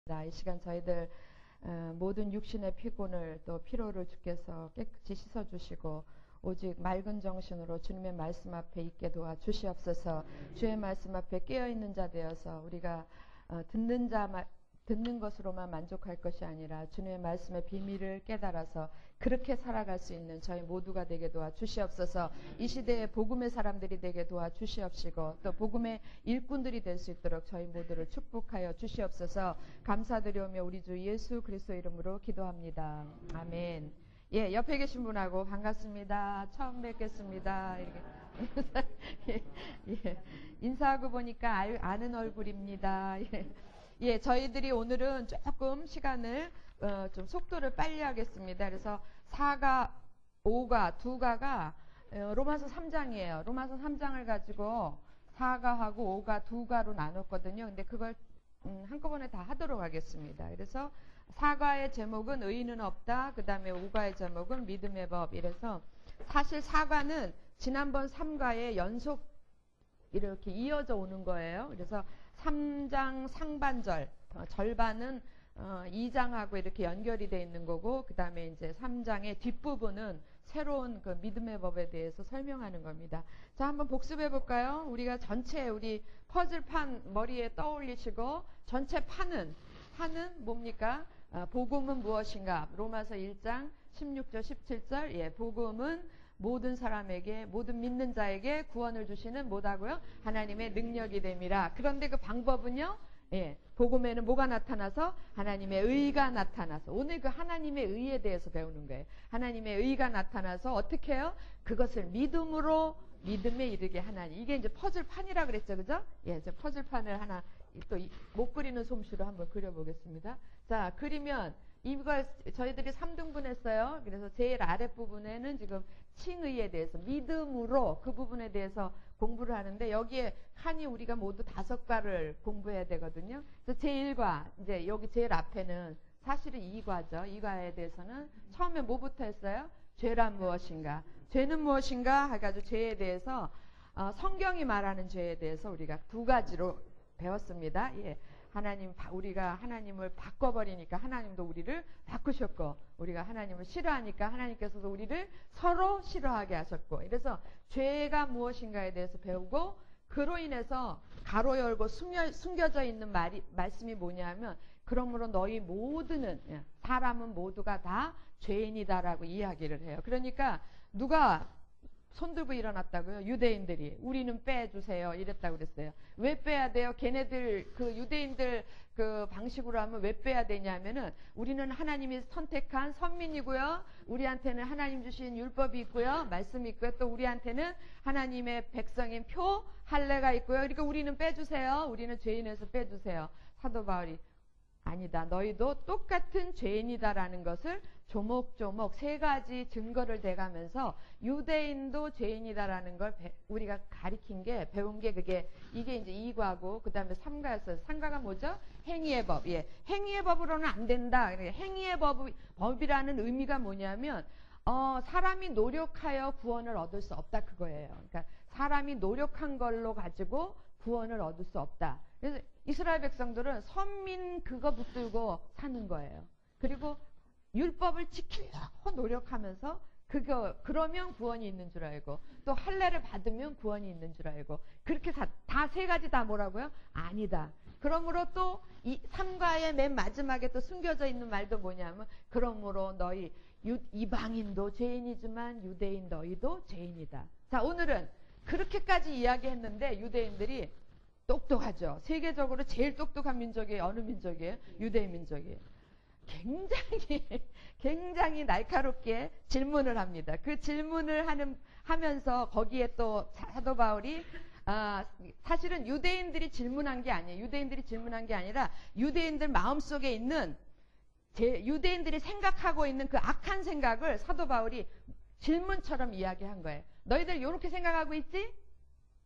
이 시간 저희들 모든 육신의 피곤을 또 피로를 주께서 깨끗이 씻어주시고 오직 맑은 정신으로 주님의 말씀 앞에 있게 도와 주시옵소서. 주의 말씀 앞에 깨어있는 자 되어서 우리가 듣는 것으로만 만족할 것이 아니라 주님의 말씀의 비밀을 깨달아서 그렇게 살아갈 수 있는 저희 모두가 되게 도와 주시옵소서. 이 시대에 복음의 사람들이 되게 도와 주시옵시고 또 복음의 일꾼들이 될 수 있도록 저희 모두를 축복하여 주시옵소서. 감사드리오며 우리 주 예수 그리스도 이름으로 기도합니다. 아멘. 예, 옆에 계신 분하고 반갑습니다. 처음 뵙겠습니다. 이렇게 예, 인사하고 보니까 아는 얼굴입니다. 예, 저희들이 오늘은 조금 시간을 좀 속도를 빨리 하겠습니다. 그래서 4가, 5가, 2가가 로마서 3장이에요. 로마서 3장을 가지고 4가하고 5가, 2가로 나눴거든요. 근데 그걸 한꺼번에 다 하도록 하겠습니다. 그래서 4가의 제목은 의인은 없다. 그 다음에 5가의 제목은 믿음의 법. 이래서 사실 4가는 지난번 3가의 연속 이렇게 이어져 오는 거예요. 그래서 3장 상반절, 절반은 2장하고 이렇게 연결이 되어 있는 거고, 그 다음에 이제 3장의 뒷부분은 새로운 그 믿음의 법에 대해서 설명하는 겁니다. 자, 한번 복습해 볼까요? 우리가 전체 우리 퍼즐판 머리에 떠올리시고, 전체 판은 뭡니까? 복음은 무엇인가? 로마서 1장 16절 17절. 예, 복음은 모든 사람에게, 모든 믿는 자에게 구원을 주시는 뭐다고요? 하나님의 능력이 됨이라. 그런데 그 방법은요? 예, 복음에는 뭐가 나타나서? 하나님의 의가 나타나서. 오늘 그 하나님의 의에 대해서 배우는 거예요. 하나님의 의가 나타나서 어떻게 해요? 그것을 믿음으로 믿음에 이르게 하나니. 이게 이제 퍼즐판이라 그랬죠, 그죠? 예, 저 퍼즐판을 하나 또 못 그리는 솜씨로 한번 그려보겠습니다. 자, 그리면 이걸 저희들이 3등분 했어요. 그래서 제일 아랫부분에는 지금 칭의에 대해서 믿음으로 그 부분에 대해서 공부를 하는데, 여기에 칸이 우리가 모두 5과를 공부해야 되거든요. 그래서 제1과, 이제 여기 제일 앞에는 사실은 2과죠. 2과에 대해서는 처음에 뭐부터 했어요? 죄란 무엇인가? 죄는 무엇인가? 해가지고 죄에 대해서 성경이 말하는 죄에 대해서 우리가 2가지로 배웠습니다. 예. 우리가 하나님을 바꿔버리니까 하나님도 우리를 바꾸셨고, 우리가 하나님을 싫어하니까 하나님께서도 우리를 서로 싫어하게 하셨고, 이래서 죄가 무엇인가에 대해서 배우고, 그로 인해서 가로 열고 숨겨져 있는 말씀이 뭐냐면, 그러므로 너희 모두는, 사람은 모두가 다 죄인이다라고 이야기를 해요. 그러니까 누가 손들고 일어났다고요? 유대인들이. 우리는 빼주세요. 이랬다고 그랬어요. 왜 빼야 돼요? 걔네들, 그 유대인들 그 방식으로 하면 왜 빼야 되냐면은, 우리는 하나님이 선택한 선민이고요. 우리한테는 하나님 주신 율법이 있고요. 말씀이 있고요. 또 우리한테는 하나님의 백성인 표, 할례가 있고요. 그러니까 우리는 빼주세요. 우리는 죄인에서 빼주세요. 사도 바울이 아니다. 너희도 똑같은 죄인이다라는 것을 조목조목 3가지 증거를 대가면서 유대인도 죄인이다라는 걸 우리가 가리킨 게, 배운 게 이게 이제 2과고, 그 다음에 3과였어요. 3과가 뭐죠? 행위의 법. 예. 행위의 법으로는 안 된다. 행위의 법이라는 의미가 뭐냐면, 사람이 노력하여 구원을 얻을 수 없다. 그거예요. 그러니까 사람이 노력한 걸로 가지고 구원을 얻을 수 없다. 그래서 이스라엘 백성들은 선민 그거 붙들고 사는 거예요. 그리고 율법을 지키려고 노력하면서 그러면 구원이 있는 줄 알고, 또 할례를 받으면 구원이 있는 줄 알고, 그렇게 다 3가지 다 뭐라고요? 아니다. 그러므로 또 이 3과의 맨 마지막에 또 숨겨져 있는 말도 뭐냐면, 그러므로 너희 이방인도 죄인이지만 유대인 너희도 죄인이다. 자, 오늘은 그렇게까지 이야기했는데 유대인들이 똑똑하죠. 세계적으로 제일 똑똑한 민족이 어느 민족이에요? 유대인 민족이에요. 굉장히 날카롭게 질문을 합니다. 그 질문을 하면서 거기에 또 사도 바울이 사실은 유대인들이 질문한 게 아니에요. 유대인들이 질문한 게 아니라 유대인들 마음속에 있는 유대인들이 생각하고 있는 그 악한 생각을 사도 바울이 질문처럼 이야기한 거예요. 너희들 이렇게 생각하고 있지?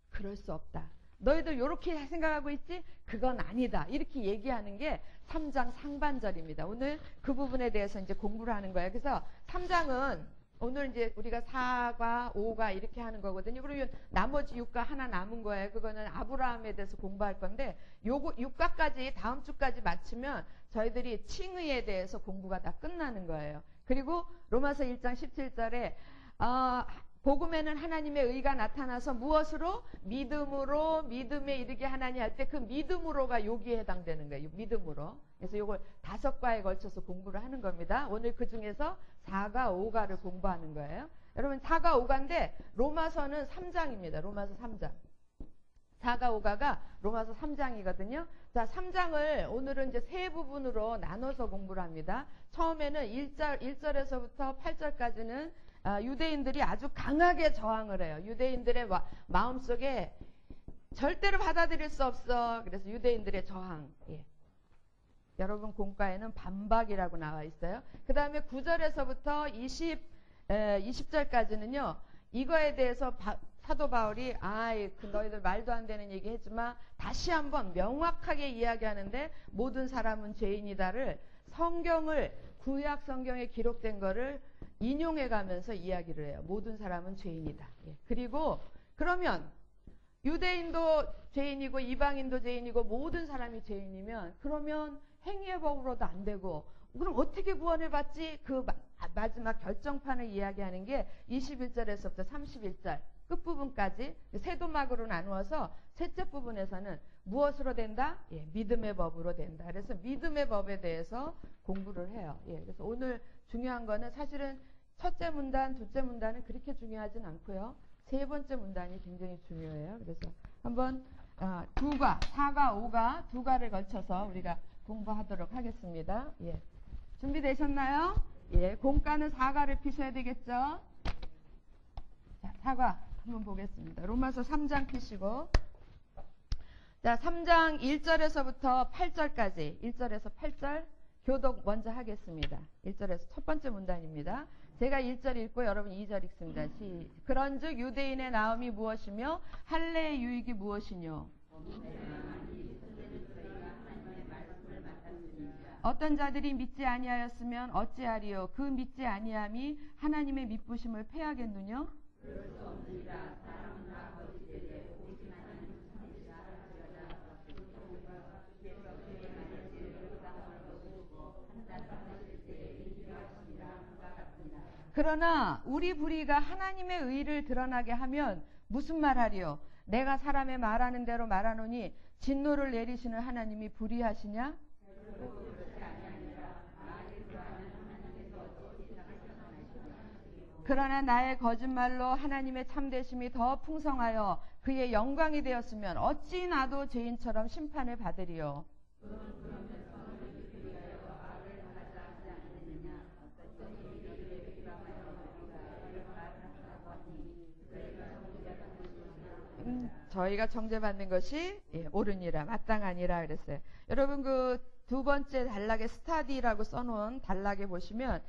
그럴 수 없다. 너희들 이렇게 생각하고 있지? 그건 아니다. 이렇게 얘기하는 게 3장 상반절입니다. 오늘 그 부분에 대해서 이제 공부를 하는 거예요. 그래서 3장은 오늘 이제 우리가 4과 5가 이렇게 하는 거거든요. 그리고 나머지 6과 하나 남은 거예요. 그거는 아브라함에 대해서 공부할 건데, 요거 6과까지 다음 주까지 마치면 저희들이 칭의에 대해서 공부가 다 끝나는 거예요. 그리고 로마서 1장 17절에 복음에는 하나님의 의가 나타나서 무엇으로? 믿음으로 믿음에 이르게 하나니 할 때 그 믿음으로가 여기에 해당되는 거예요. 믿음으로. 그래서 이걸 5과에 걸쳐서 공부를 하는 겁니다. 오늘 그 중에서 4과 5과를 공부하는 거예요. 여러분 4과 5과인데 로마서는 3장입니다. 로마서 3장. 4과 5과가 로마서 3장이거든요. 자, 3장을 오늘은 이제 세 부분으로 나눠서 공부를 합니다. 처음에는 1절에서부터 8절까지는 유대인들이 아주 강하게 저항을 해요. 유대인들의 마음속에 절대로 받아들일 수 없어. 그래서 유대인들의 저항. 예. 여러분 공과에는 반박이라고 나와 있어요. 그 다음에 9절에서부터 20절까지는요. 이거에 대해서 사도 바울이 너희들 말도 안 되는 얘기 했지만 다시 한번 명확하게 이야기하는데 모든 사람은 죄인이다를 성경을 구약 성경에 기록된 거를 인용해 가면서 이야기를 해요. 모든 사람은 죄인이다. 예. 그리고 그러면 유대인도 죄인이고 이방인도 죄인이고 모든 사람이 죄인이면 그러면 행위의 법으로도 안 되고 그럼 어떻게 구원을 받지? 그 마지막 결정판을 이야기하는 게 21절에서부터 31절 끝부분까지 세도막으로 나누어서 셋째 부분에서는 무엇으로 된다? 예, 믿음의 법으로 된다. 그래서 믿음의 법에 대해서 공부를 해요. 예, 그래서 오늘 중요한 거는 사실은 첫째 문단, 둘째 문단은 그렇게 중요하진 않고요. 세 번째 문단이 굉장히 중요해요. 그래서 한번 2과, 4과, 5과 2과를 걸쳐서 우리가 공부하도록 하겠습니다. 예. 준비되셨나요? 예, 공과는 4과를 피셔야 되겠죠? 자, 4과 한번 보겠습니다. 로마서 3장 피시고 자, 3장 1절에서부터 8절까지 1절에서 8절 교독 먼저 하겠습니다. 1절에서 첫 번째 문단입니다. 제가 1절 읽고 여러분 2절 읽습니다. 그런즉 유대인의 나음이 무엇이며 할례의 유익이 무엇이뇨? 어떤 자들이 믿지 아니하였으면 어찌하리요? 그 믿지 아니함이 하나님의 믿부심을 패하겠느냐? 그러나 우리 불의가 하나님의 의를 드러나게 하면 무슨 말하리요? 내가 사람의 말하는 대로 말하노니 진노를 내리시는 하나님이 불의하시냐? 그러나 나의 거짓말로 하나님의 참되심이 더 풍성하여 그의 영광이 되었으면 어찌 나도 죄인처럼 심판을 받으리요? 저희가 정죄받는 것이 옳으니라 마땅하니라 그랬어요. 여러분 그 두 번째 단락에 스타디라고 써놓은 단락에 보시면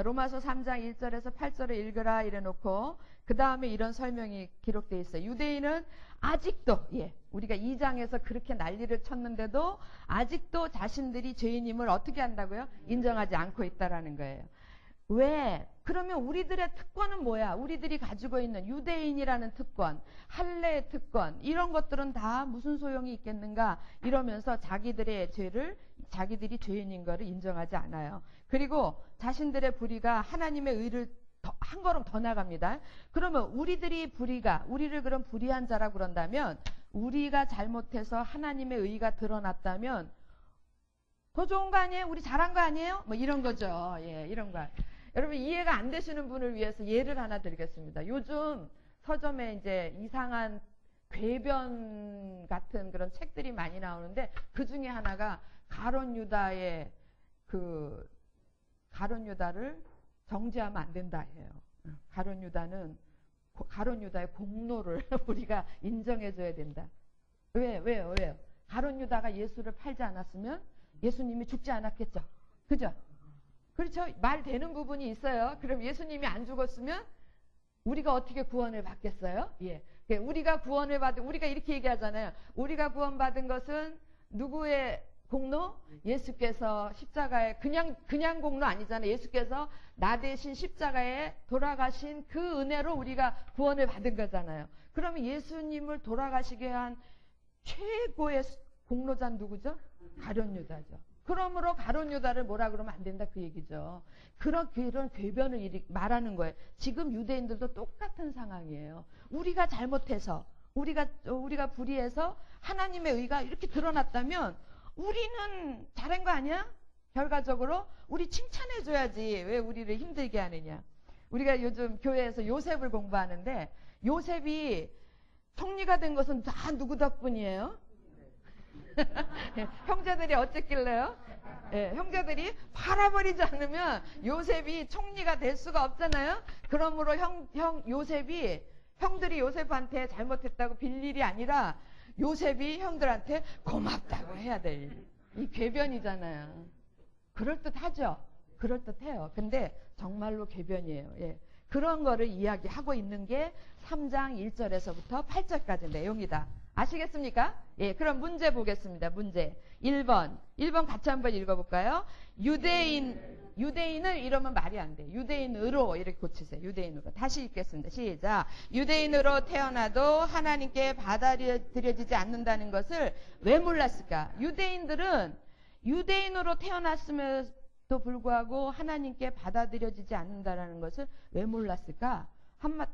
로마서 3장 1절에서 8절을 읽으라 이래놓고 그 다음에 이런 설명이 기록되어 있어요. 유대인은 아직도 우리가 2장에서 그렇게 난리를 쳤는데도 아직도 자신들이 죄인임을 어떻게 한다고요? 인정하지 않고 있다라는 거예요. 왜? 그러면 우리들의 특권은 뭐야? 우리들이 가지고 있는 유대인이라는 특권, 할례의 특권 이런 것들은 다 무슨 소용이 있겠는가? 이러면서 자기들의 죄를 자기들이 죄인인 것을 인정하지 않아요. 그리고 자신들의 불의가 하나님의 의를 한 걸음 더 나갑니다. 그러면 우리들이 우리를 그런 불의한 자라고 그런다면 우리가 잘못해서 하나님의 의가 드러났다면 더 좋은 거 아니에요? 우리 잘한 거 아니에요? 뭐 이런 거죠. 예, 이런 거. 여러분 이해가 안 되시는 분을 위해서 예를 하나 드리겠습니다. 요즘 서점에 이제 이상한 궤변 같은 그런 책들이 많이 나오는데 그 중에 하나가 가룟 유다의 가룟 유다를 정죄하면 안 된다예요. 가룟 유다의 공로를 우리가 인정해줘야 된다. 왜요? 가룟 유다가 예수를 팔지 않았으면 예수님이 죽지 않았겠죠. 그죠? 그렇죠? 말 되는 부분이 있어요. 그럼 예수님이 안 죽었으면 우리가 어떻게 구원을 받겠어요? 예. 우리가 우리가 이렇게 얘기하잖아요. 우리가 구원받은 것은 누구의 공로? 예수께서 십자가에 그냥 공로 아니잖아요. 예수께서 나 대신 십자가에 돌아가신 그 은혜로 우리가 구원을 받은 거잖아요. 그러면 예수님을 돌아가시게 한 최고의 공로자는 누구죠? 가룟 유다죠. 그러므로 가룟 유다를 뭐라 그러면 안 된다 그 얘기죠. 그런 궤변을 말하는 거예요. 지금 유대인들도 똑같은 상황이에요. 우리가 잘못해서 우리가 불의해서 하나님의 의가 이렇게 드러났다면 우리는 잘한 거 아니야? 결과적으로 우리 칭찬해줘야지. 왜 우리를 힘들게 하느냐. 우리가 요즘 교회에서 요셉을 공부하는데 요셉이 총리가 된 것은 다 누구 덕분이에요? 형제들이 어쨌길래요? 예, 형제들이 팔아버리지 않으면 요셉이 총리가 될 수가 없잖아요. 그러므로 형들이 요셉한테 잘못했다고 빌 일이 아니라 요셉이 형들한테 고맙다고 해야 될 이 궤변이잖아요. 그럴듯하죠? 그럴듯해요. 근데 정말로 궤변이에요. 예. 그런 거를 이야기하고 있는 게 3장 1절에서부터 8절까지 내용이다. 아시겠습니까? 예, 그럼 문제 보겠습니다. 문제 1번 같이 한번 읽어볼까요? 유대인을 이러면 말이 안 돼. 유대인으로 이렇게 고치세요. 유대인으로. 다시 읽겠습니다. 시작. 유대인으로 태어나도 하나님께 받아들여지지 않는다는 것을 왜 몰랐을까? 유대인들은 유대인으로 태어났음에도 불구하고 하나님께 받아들여지지 않는다는 것을 왜 몰랐을까?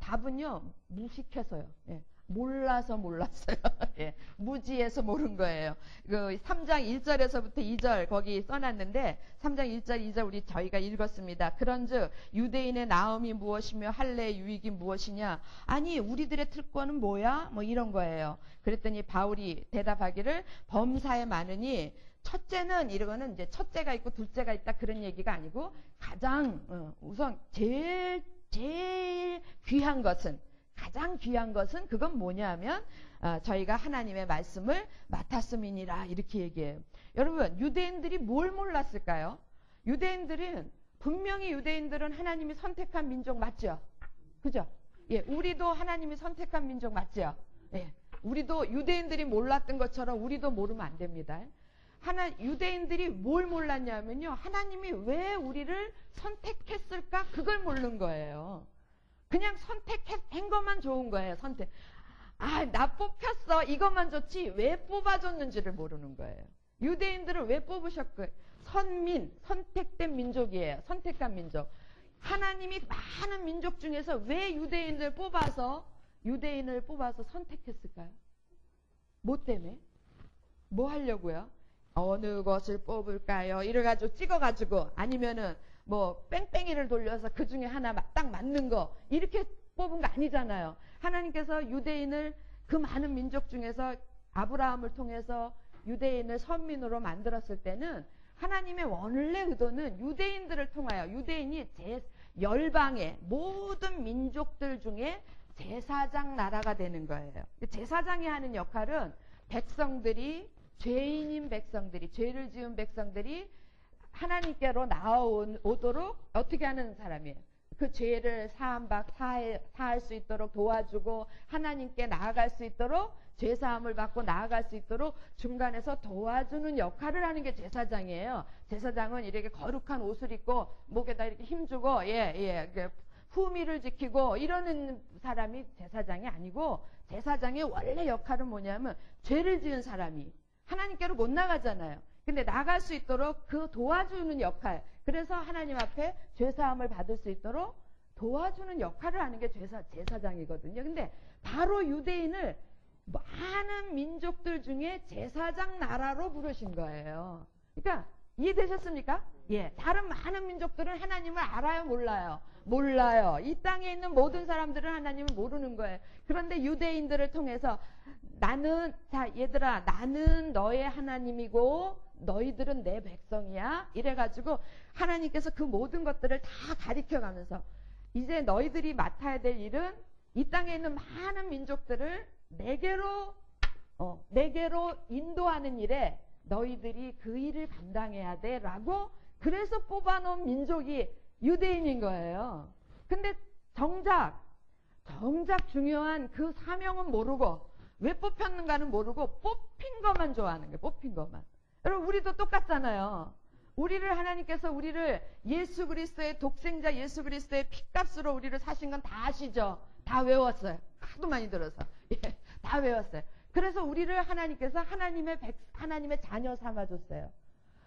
답은요, 무식해서요. 예. 몰랐어요. 예, 무지해서 모른 거예요. 그 3장 1절에서부터 2절 거기 써놨는데 3장 1절 2절 저희가 읽었습니다. 그런즉 유대인의 나음이 무엇이며 할례의 유익이 무엇이냐? 아니 우리들의 특권은 뭐야? 뭐 이런 거예요. 그랬더니 바울이 대답하기를 범사에 많으니 첫째는 이거는 이제 첫째가 있고 둘째가 있다 그런 얘기가 아니고 가장 우선 제일 가장 귀한 것은 그건 뭐냐면 저희가 하나님의 말씀을 맡았음이니라 이렇게 얘기해요. 여러분 유대인들이 뭘 몰랐을까요? 분명히 유대인들은 하나님이 선택한 민족 맞죠? 그죠? 예, 우리도 하나님이 선택한 민족 맞죠? 예, 우리도 유대인들이 몰랐던 것처럼 우리도 모르면 안 됩니다. 유대인들이 뭘 몰랐냐면요, 하나님이 왜 우리를 선택했을까? 그걸 모르는 거예요. 그냥 선택한 것만 좋은 거예요. 나 뽑혔어. 이것만 좋지 왜 뽑아줬는지를 모르는 거예요. 유대인들을 왜 뽑으셨고요? 선택된 민족이에요. 선택한 민족. 하나님이 많은 민족 중에서 왜 유대인을 뽑아서 선택했을까요? 뭐 때문에? 뭐 하려고요? 어느 것을 뽑을까요? 이래가지고 찍어가지고 아니면은 뭐 뺑뺑이를 돌려서 그 중에 하나 딱 맞는 거 이렇게 뽑은 거 아니잖아요. 하나님께서 유대인을 그 많은 민족 중에서 아브라함을 통해서 유대인을 선민으로 만들었을 때는 하나님의 원래 의도는 유대인들을 통하여 유대인이 열방의 모든 민족들 중에 제사장 나라가 되는 거예요. 제사장이 하는 역할은 죄인인 백성들이 죄를 지은 백성들이 하나님께로 나아오도록 어떻게 하는 사람이에요? 그 죄를 사할 수 있도록 도와주고 하나님께 나아갈 수 있도록 죄사함을 받고 나아갈 수 있도록 중간에서 도와주는 역할을 하는 게 제사장이에요. 제사장은 이렇게 거룩한 옷을 입고 목에다 이렇게 힘주고 후미를 지키고 이러는 사람이 제사장이 아니고 제사장의 원래 역할은 뭐냐면 죄를 지은 사람이 하나님께로 못 나가잖아요. 근데 나갈 수 있도록 그 도와주는 역할. 그래서 하나님 앞에 죄사함을 받을 수 있도록 도와주는 역할을 하는 게 제사장이거든요. 근데 바로 유대인을 많은 민족들 중에 제사장 나라로 부르신 거예요. 그러니까 이해되셨습니까? 예. 다른 많은 민족들은 하나님을 알아요, 몰라요? 몰라요. 이 땅에 있는 모든 사람들은 하나님을 모르는 거예요. 그런데 유대인들을 통해서 얘들아, 나는 너의 하나님이고 너희들은 내 백성이야. 이래가지고 하나님께서 그 모든 것들을 다 가리켜가면서 이제 너희들이 맡아야 될 일은 이 땅에 있는 많은 민족들을 내게로 인도하는 일에 너희들이 그 일을 감당해야 돼 라고 그래서 뽑아놓은 민족이 유대인인 거예요. 근데 정작 중요한 그 사명은 모르고 왜 뽑혔는가는 모르고 뽑힌 것만 좋아하는 거예요. 뽑힌 것만. 여러분 우리도 똑같잖아요. 하나님께서 우리를 예수 그리스도의 독생자 예수 그리스도의 피값으로 우리를 사신 건 다 아시죠? 다 외웠어요. 하도 많이 들어서. 예, 다 외웠어요. 그래서 우리를 하나님께서 하나님의 자녀 삼아줬어요.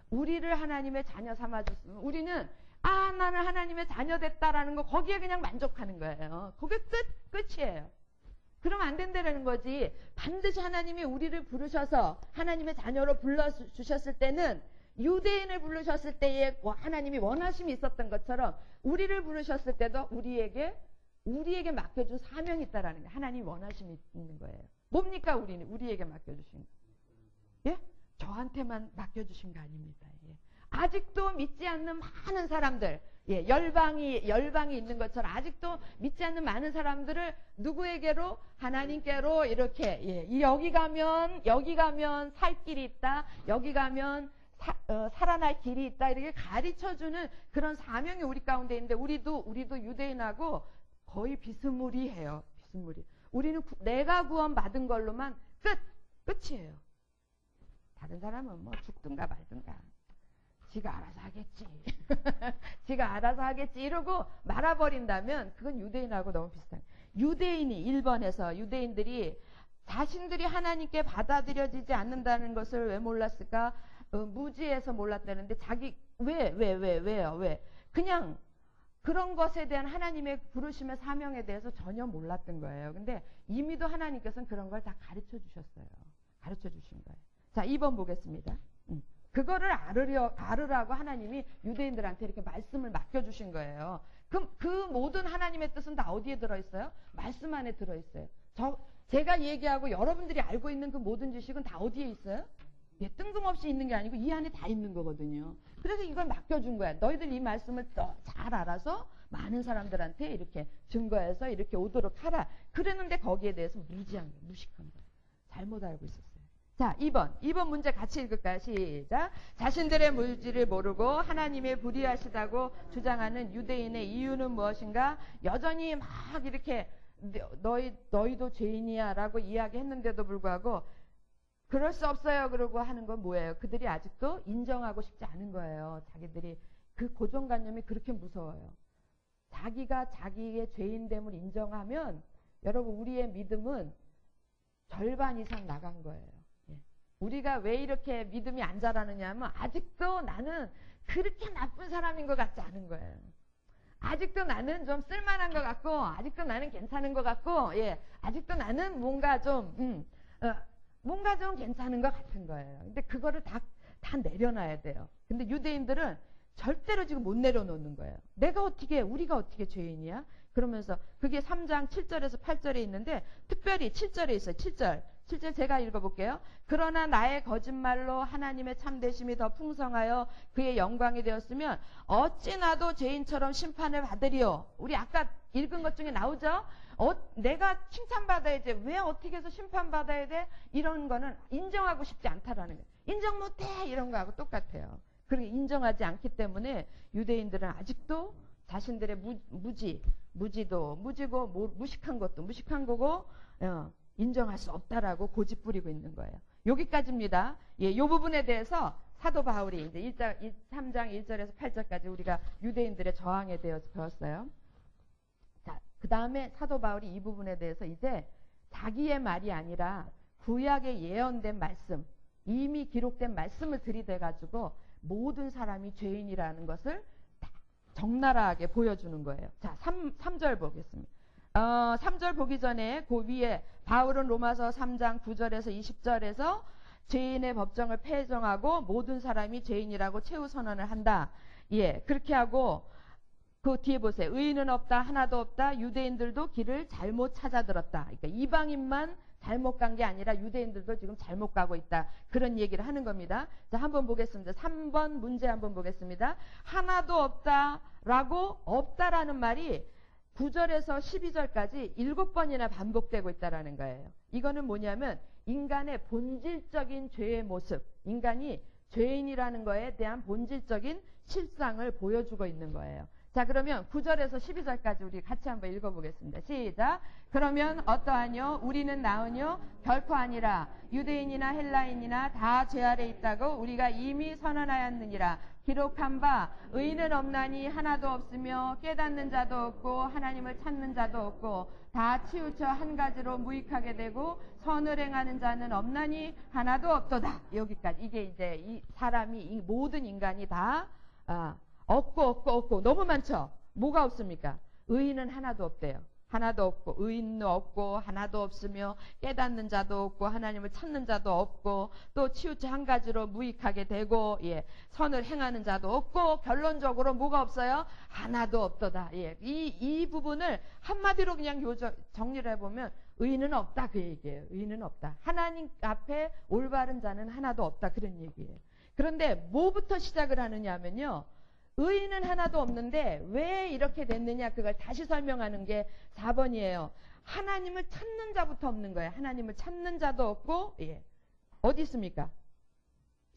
우리를 하나님의 자녀 삼아줬으면 우리는 나는 하나님의 자녀 됐다라는 거 거기에 그냥 만족하는 거예요. 그게 끝이에요. 그러면 안 된다는 거지. 반드시 하나님이 우리를 부르셔서 하나님의 자녀로 불러주셨을 때는 유대인을 부르셨을 때에 하나님이 원하심이 있었던 것처럼 우리를 부르셨을 때도 우리에게 맡겨준 사명이 있다라는 거예요. 하나님 원하심이 있는 거예요. 뭡니까? 우리에게 맡겨주신 거. 예? 저한테만 맡겨주신 거 아닙니다. 예. 아직도 믿지 않는 많은 사람들, 예, 열방이 있는 것처럼 아직도 믿지 않는 많은 사람들을 누구에게로? 하나님께로 이렇게, 예, 여기 가면 살 길이 있다. 여기 가면 살아날 길이 있다. 이렇게 가르쳐주는 그런 사명이 우리 가운데 있는데 우리도 유대인하고 거의 비스무리해요. 비스무리. 우리는 내가 구원받은 걸로만 끝이에요. 다른 사람은 뭐 죽든가 말든가. 지가 알아서 하겠지. 지가 알아서 하겠지. 이러고 말아버린다면 그건 유대인하고 너무 비슷한. 유대인이 1번에서 유대인들이 자신들이 하나님께 받아들여지지 않는다는 것을 왜 몰랐을까? 무지해서 몰랐다는데 왜요? 왜? 그냥 그런 것에 대한 하나님의 부르심의 사명에 대해서 전혀 몰랐던 거예요. 근데 이미도 하나님께서는 그런 걸 다 가르쳐 주셨어요. 가르쳐 주신 거예요. 자, 2번 보겠습니다. 그거를 알으라고 하나님이 유대인들한테 이렇게 말씀을 맡겨주신 거예요. 그럼 그 모든 하나님의 뜻은 다 어디에 들어있어요? 말씀 안에 들어있어요. 제가 얘기하고 여러분들이 알고 있는 그 모든 지식은 다 어디에 있어요? 예, 뜬금없이 있는 게 아니고 이 안에 다 있는 거거든요. 그래서 이걸 맡겨준 거야. 너희들 이 말씀을 잘 알아서 많은 사람들한테 이렇게 증거해서 이렇게 오도록 하라. 그랬는데 거기에 대해서 무식한 거예요. 잘못 알고 있었어요. 자, 2번 문제 같이 읽을까요? 시작. 자신들의 물질을 모르고 하나님의 불의하시다고 주장하는 유대인의 이유는 무엇인가? 여전히 막 이렇게 너희도 죄인이야 라고 이야기했는데도 불구하고 그럴 수 없어요 그러고 하는 건 뭐예요? 그들이 아직도 인정하고 싶지 않은 거예요. 자기들이 그 고정관념이 그렇게 무서워요. 자기가 자기의 죄인됨을 인정하면 여러분 우리의 믿음은 절반 이상 나간 거예요. 우리가 왜 이렇게 믿음이 안 자라느냐 하면 아직도 나는 그렇게 나쁜 사람인 것 같지 않은 거예요. 아직도 나는 좀 쓸만한 것 같고 아직도 나는 괜찮은 것 같고 예, 아직도 나는 뭔가 좀 괜찮은 것 같은 거예요. 근데 그거를 다 내려놔야 돼요. 근데 유대인들은 절대로 지금 못 내려놓는 거예요. 우리가 어떻게 죄인이야? 그러면서 그게 3장 7절에서 8절에 있는데 특별히 7절에 있어요. 7절 제가 읽어볼게요. 그러나 나의 거짓말로 하나님의 참되심이 더 풍성하여 그의 영광이 되었으면 어찌 나도 죄인처럼 심판을 받으리요. 우리 아까 읽은 것 중에 나오죠? 내가 칭찬받아야지. 왜 어떻게 해서 심판받아야 돼? 이런 거는 인정하고 싶지 않다라는 거예요. 인정 못해! 이런 거하고 똑같아요. 그렇게 인정하지 않기 때문에 유대인들은 아직도 자신들의 무지도 무지고 무식한 것도 무식한 거고 인정할 수 없다라고 고집 부리고 있는 거예요. 여기까지입니다. 예, 이 부분에 대해서 사도 바울이 이제 3장 1절에서 8절까지 우리가 유대인들의 저항에 대해서 배웠어요. 자, 그 다음에 사도 바울이 이 부분에 대해서 이제 자기의 말이 아니라 구약에 예언된 말씀, 이미 기록된 말씀을 들이대가지고 모든 사람이 죄인이라는 것을 다 적나라하게 보여주는 거예요. 자, 3절 보겠습니다. 3절 보기 전에 그 위에 바울은 로마서 3장 9절에서 20절에서 죄인의 법정을 폐정하고 모든 사람이 죄인이라고 최후 선언을 한다. 예, 그렇게 하고 그 뒤에 보세요. 의인은 없다, 하나도 없다. 유대인들도 길을 잘못 찾아들었다. 그러니까 이방인만 잘못 간 게 아니라 유대인들도 지금 잘못 가고 있다. 그런 얘기를 하는 겁니다. 자, 한번 보겠습니다. 3번 문제 한번 보겠습니다. 하나도 없다라고 없다라는 말이 9절에서 12절까지 7번이나 반복되고 있다라는 거예요. 이거는 뭐냐면 인간의 본질적인 죄의 모습, 인간이 죄인이라는 거에 대한 본질적인 실상을 보여주고 있는 거예요. 자, 그러면 9절에서 12절까지 우리 같이 한번 읽어보겠습니다. 시작. 그러면 어떠하뇨? 우리는 나으뇨? 결코 아니라 유대인이나 헬라인이나 다 죄 아래 있다고 우리가 이미 선언하였느니라. 기록한 바 의인은 없나니 하나도 없으며 깨닫는 자도 없고 하나님을 찾는 자도 없고 다 치우쳐 한 가지로 무익하게 되고 선을 행하는 자는 없나니 하나도 없도다. 여기까지. 이게 이제 이 사람이 이 모든 인간이 다 없고 너무 많죠. 뭐가 없습니까? 의인은 하나도 없대요. 하나도 없고 의인도 없고 하나도 없으며 깨닫는 자도 없고 하나님을 찾는 자도 없고 또 치우쳐 한 가지로 무익하게 되고 선을 행하는 자도 없고 결론적으로 뭐가 없어요? 하나도 없도다. 이 부분을 한마디로 그냥 정리를 해보면 의인은 없다 그 얘기예요. 의인은 없다. 하나님 앞에 올바른 자는 하나도 없다 그런 얘기예요. 그런데 뭐부터 시작을 하느냐 하면요. 의인은 하나도 없는데 왜 이렇게 됐느냐 그걸 다시 설명하는 게 4번이에요. 하나님을 찾는 자부터 없는 거예요. 하나님을 찾는 자도 없고 어디 있습니까?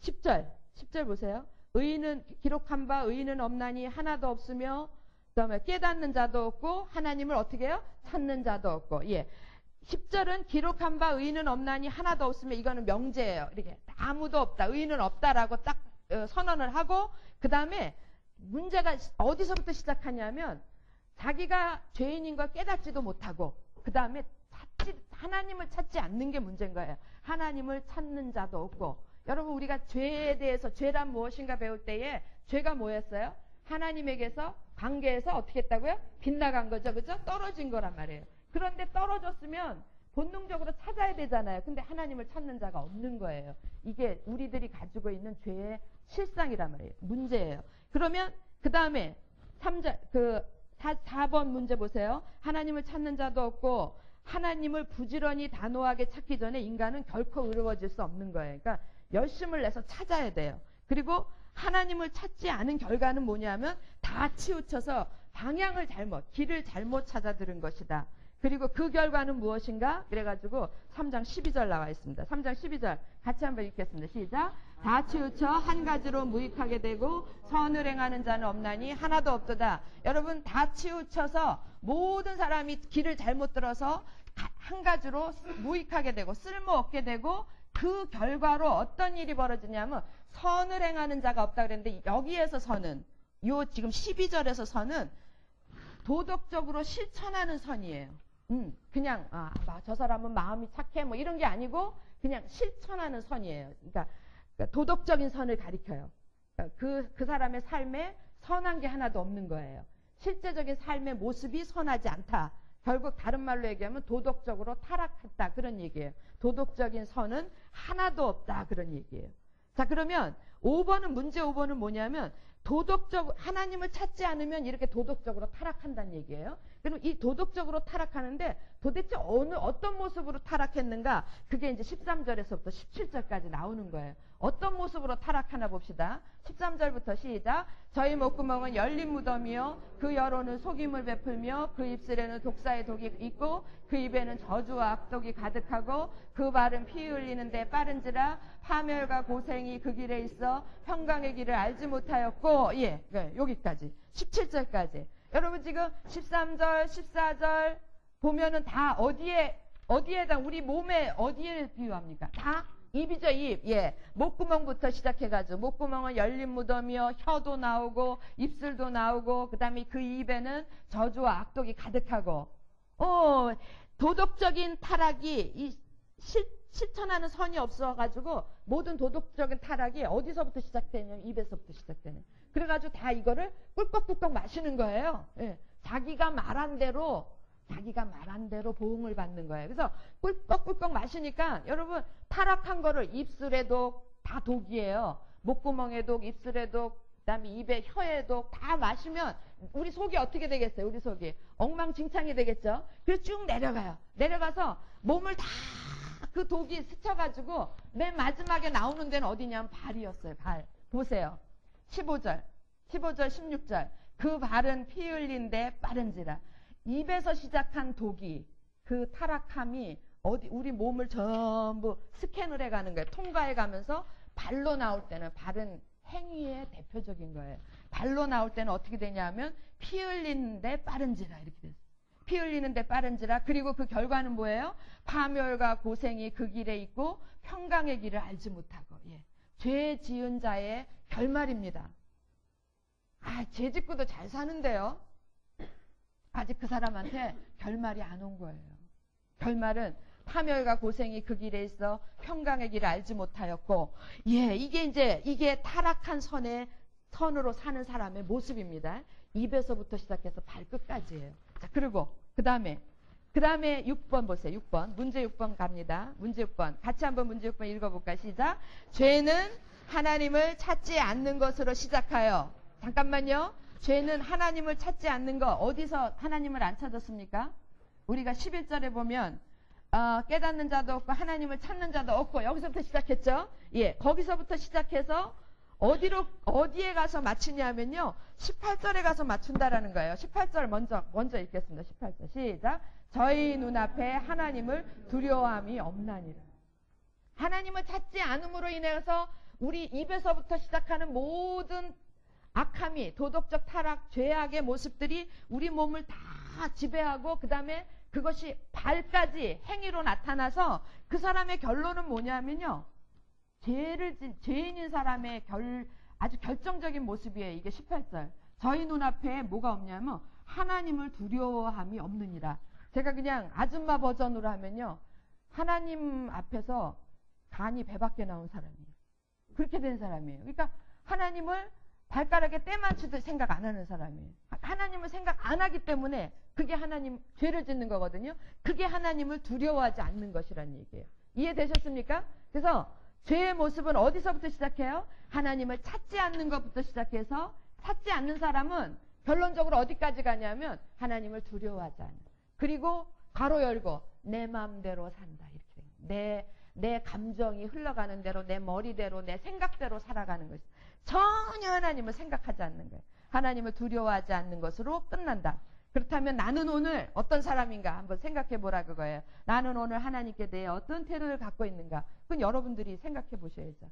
10절 보세요. 의인은 기록한 바 의인은 없나니 하나도 없으며 그다음에 깨닫는 자도 없고 하나님을 어떻게 해요? 찾는 자도 없고 10절은 기록한 바 의인은 없나니 하나도 없으며 이거는 명제예요. 이렇게 아무도 없다. 의인은 없다라고 딱 선언을 하고 그 다음에 문제가 어디서부터 시작하냐면 자기가 죄인인 걸 깨닫지도 못하고 그 다음에 하나님을 찾지 않는 게 문제인 거예요. 하나님을 찾는 자도 없고 여러분 우리가 죄에 대해서 죄란 무엇인가 배울 때에 죄가 뭐였어요? 하나님에게서 관계에서 어떻게 했다고요? 빗나간 거죠. 그죠? 떨어진 거란 말이에요. 그런데 떨어졌으면 본능적으로 찾아야 되잖아요. 근데 하나님을 찾는 자가 없는 거예요. 이게 우리들이 가지고 있는 죄의 실상이란 말이에요. 문제예요. 그러면 그 다음에 4번 문제 보세요. 하나님을 찾는 자도 없고 하나님을 부지런히 단호하게 찾기 전에 인간은 결코 의로워질 수 없는 거예요. 그러니까 열심을 내서 찾아야 돼요. 그리고 하나님을 찾지 않은 결과는 뭐냐면 다 치우쳐서 길을 잘못 찾아 들은 것이다. 그리고 그 결과는 무엇인가? 그래가지고 3장 12절 나와 있습니다. 3장 12절 같이 한번 읽겠습니다. 시작. 다 치우쳐 한 가지로 무익하게 되고 선을 행하는 자는 없나니 하나도 없도다. 여러분 다 치우쳐서 모든 사람이 길을 잘못 들어서 한 가지로 무익하게 되고 쓸모없게 되고 그 결과로 어떤 일이 벌어지냐면 선을 행하는 자가 없다 그랬는데 여기에서 선은 지금 12절에서 선은 도덕적으로 실천하는 선이에요. 그냥 저 사람은 마음이 착해 뭐 이런 게 아니고 그냥 실천하는 선이에요. 그러니까 도덕적인 선을 가리켜요. 그 사람의 삶에 선한 게 하나도 없는 거예요. 실제적인 삶의 모습이 선하지 않다. 결국 다른 말로 얘기하면 도덕적으로 타락했다 그런 얘기예요. 도덕적인 선은 하나도 없다 그런 얘기예요. 자 그러면 문제 5번은 뭐냐면 하나님을 찾지 않으면 이렇게 도덕적으로 타락한다는 얘기예요. 그럼 이 도덕적으로 타락하는데 도대체 어떤 모습으로 타락했는가? 그게 이제 13절에서부터 17절까지 나오는 거예요. 어떤 모습으로 타락하나 봅시다. 13절부터 시작. 저희 목구멍은 열린 무덤이요 그 여로는 속임을 베풀며 그 입술에는 독사의 독이 있고 그 입에는 저주와 악독이 가득하고 그 발은 피 흘리는데 빠른지라 파멸과 고생이 그 길에 있어 평강의 길을 알지 못하였고 여기까지 17절까지. 여러분 지금 13절 14절 보면은 다 어디에다 우리 몸에 어디에 비유합니까? 다 입이죠, 입. 목구멍부터 시작해가지고 목구멍은 열린 무덤이요 혀도 나오고 입술도 나오고 그 다음에 그 입에는 저주와 악독이 가득하고 도덕적인 타락이 실천하는 선이 없어가지고 모든 도덕적인 타락이 어디서부터 시작되냐면 입에서부터 시작되는. 그래가지고 다 이거를 꿀꺽꿀꺽 마시는 거예요. 자기가 말한 대로 보응을 받는 거예요. 그래서 꿀꺽꿀꺽 마시니까 여러분 타락한 거를 입술에 독 다 독이에요. 목구멍에 독, 입술에 독, 그다음에 입에 혀에 독 다 마시면 우리 속이 어떻게 되겠어요? 우리 속이 엉망진창이 되겠죠. 그래서 쭉 내려가요. 내려가서 몸을 다 그 독이 스쳐가지고 맨 마지막에 나오는 데는 어디냐면 발이었어요. 발. 보세요. 15절, 16절. 그 발은 피 흘린데 빠른지라. 입에서 시작한 독이 그 타락함이 우리 몸을 전부 스캔을 해가는 거예요. 통과해가면서 발로 나올 때는 발은 행위의 대표적인 거예요. 발로 나올 때는 어떻게 되냐면 피 흘리는데 빠른지라 이렇게 됐어요. 피 흘리는데 빠른지라. 그리고 그 결과는 뭐예요? 파멸과 고생이 그 길에 있고 평강의 길을 알지 못하고 죄 지은 자의 결말입니다. 재짓고도 잘 사는데요. 아직 그 사람한테 결말이 안 온 거예요. 결말은 파멸과 고생이 그 길에 있어 평강의 길을 알지 못하였고, 이게 타락한 선으로 사는 사람의 모습입니다. 입에서부터 시작해서 발끝까지예요. 자, 그리고 그 다음에 6번 보세요. 6번. 문제 6번 갑니다. 문제 6번. 같이 한번 문제 6번 읽어볼까요? 시작. 죄는 하나님을 찾지 않는 것으로 시작하여. 잠깐만요. 죄는 하나님을 찾지 않는 것. 어디서 하나님을 안 찾았습니까? 우리가 11절에 보면 깨닫는 자도 없고 하나님을 찾는 자도 없고, 여기서부터 시작했죠. 예, 거기서부터 시작해서 어디에 가서 맞추냐면요, 18절에 가서 맞춘다라는 거예요. 18절 먼저 읽겠습니다. 18절 시작. 저희 눈앞에 하나님을 두려워함이 없나니라. 하나님을 찾지 않음으로 인해서 우리 입에서부터 시작하는 모든 악함이, 도덕적 타락, 죄악의 모습들이 우리 몸을 다 지배하고, 그 다음에 그것이 발까지 행위로 나타나서 그 사람의 결론은 뭐냐면요, 죄인인 사람의 아주 결정적인 모습이에요. 이게 18절. 저희 눈앞에 뭐가 없냐면 하나님을 두려워함이 없느니라. 제가 그냥 아줌마 버전으로 하면요, 하나님 앞에서 간이 배밖에 나온 사람이에요. 그렇게 된 사람이에요. 그러니까 하나님을 발가락에 때 맞추듯 생각 안 하는 사람이에요. 하나님을 생각 안 하기 때문에 그게 하나님, 죄를 짓는 거거든요. 그게 하나님을 두려워하지 않는 것이라는 얘기예요. 이해되셨습니까? 그래서 죄의 모습은 어디서부터 시작해요? 하나님을 찾지 않는 것부터 시작해서, 찾지 않는 사람은 결론적으로 어디까지 가냐면 하나님을 두려워하지 않는. 그리고 괄호 열고 내 마음대로 산다. 이렇게 내 감정이 흘러가는 대로, 내 머리대로, 내 생각대로 살아가는 것이 전혀 하나님을 생각하지 않는 거예요. 하나님을 두려워하지 않는 것으로 끝난다. 그렇다면 나는 오늘 어떤 사람인가 한번 생각해 보라 그거예요. 나는 오늘 하나님께 대해 어떤 태도를 갖고 있는가. 그건 여러분들이 생각해 보셔야죠.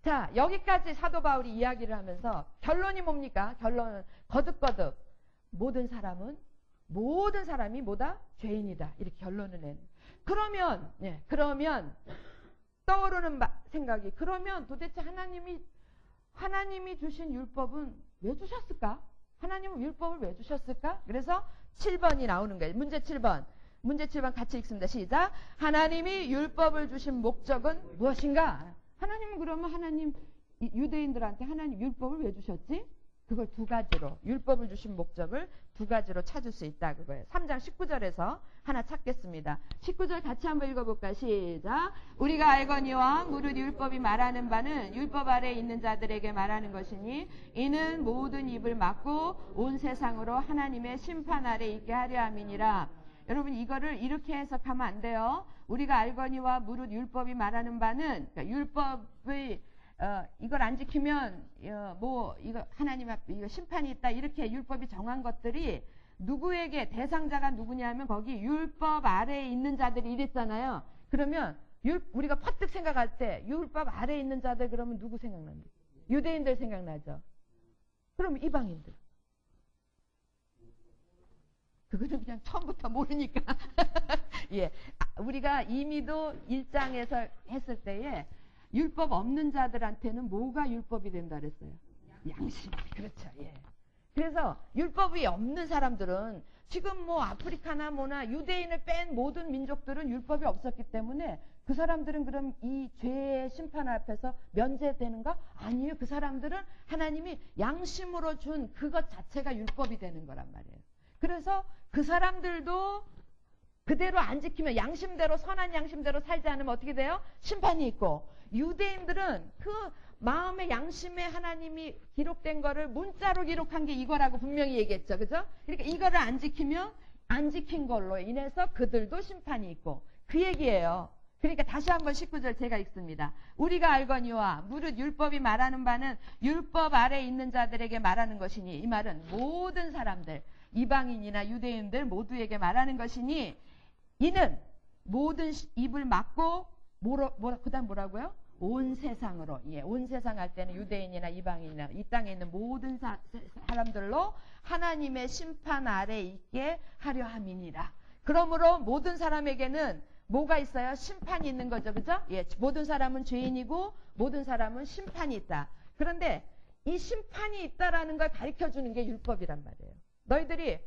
자, 여기까지 사도 바울이 이야기를 하면서 결론이 뭡니까? 결론은 거듭거듭 모든 사람이 뭐다? 죄인이다. 이렇게 결론을 내는. 그러면 떠오르는 생각이, 그러면 도대체 하나님이 주신 율법은 왜 주셨을까? 하나님은 율법을 왜 주셨을까? 그래서 7번이 나오는 거예요. 문제 7번 같이 읽습니다. 시작. 하나님이 율법을 주신 목적은 무엇인가? 하나님은 그러면 유대인들한테 하나님 율법을 왜 주셨지? 그걸 두 가지로, 율법을 주신 목적을 두 가지로 찾을 수 있다 그거예요. 3장 19절에서 하나 찾겠습니다. 19절 같이 한번 읽어볼까요? 시작. 우리가 알거니와 무릇 율법이 말하는 바는 율법 아래에 있는 자들에게 말하는 것이니 이는 모든 입을 막고 온 세상으로 하나님의 심판 아래 있게 하려 함이니라. 여러분, 이거를 이렇게 해석하면 안 돼요. 우리가 알거니와 무릇 율법이 말하는 바는, 그러니까 율법의 이걸 안 지키면 이거 하나님 앞에 이거 심판이 있다, 이렇게 율법이 정한 것들이 누구에게, 대상자가 누구냐면 거기 율법 아래에 있는 자들이 이랬잖아요. 그러면 우리가 퍼뜩 생각할 때 율법 아래에 있는 자들 그러면 누구 생각납니까? 유대인들 생각나죠. 그럼 이방인들. 그거는 그냥 처음부터 모르니까. 예, 우리가 이미도 1장에서 했을 때에 율법 없는 자들한테는 뭐가 율법이 된다 그랬어요? 양심. 그렇죠. 예. 그래서 율법이 없는 사람들은 지금 뭐 아프리카나 뭐나 유대인을 뺀 모든 민족들은 율법이 없었기 때문에 그 사람들은 그럼 이 죄의 심판 앞에서 면제되는가? 아니에요. 그 사람들은 하나님이 양심으로 준 그것 자체가 율법이 되는 거란 말이에요. 그래서 그 사람들도 그대로 안 지키면, 양심대로, 선한 양심대로 살지 않으면 어떻게 돼요? 심판이 있고, 유대인들은 그 마음의 양심에 하나님이 기록된 거를 문자로 기록한 게 이거라고 분명히 얘기했죠. 그죠? 그러니까 이거를 안 지키면 안 지킨 걸로 인해서 그들도 심판이 있고, 그 얘기예요. 그러니까 다시 한번 19절 제가 읽습니다. 우리가 알거니와 무릇 율법이 말하는 바는 율법 아래에 있는 자들에게 말하는 것이니, 이 말은 모든 사람들, 이방인이나 유대인들 모두에게 말하는 것이니, 이는 모든 입을 막고 그다음 뭐라고요? 온 세상으로. 예, 온 세상 할 때는 유대인이나 이방인이나 이 땅에 있는 모든 사람들로 하나님의 심판 아래 있게 하려 함이니라. 그러므로 모든 사람에게는 뭐가 있어요? 심판이 있는 거죠. 그죠? 예, 모든 사람은 죄인이고 모든 사람은 심판이 있다. 그런데 이 심판이 있다라는 걸 가르쳐 주는 게 율법이란 말이에요. 너희들이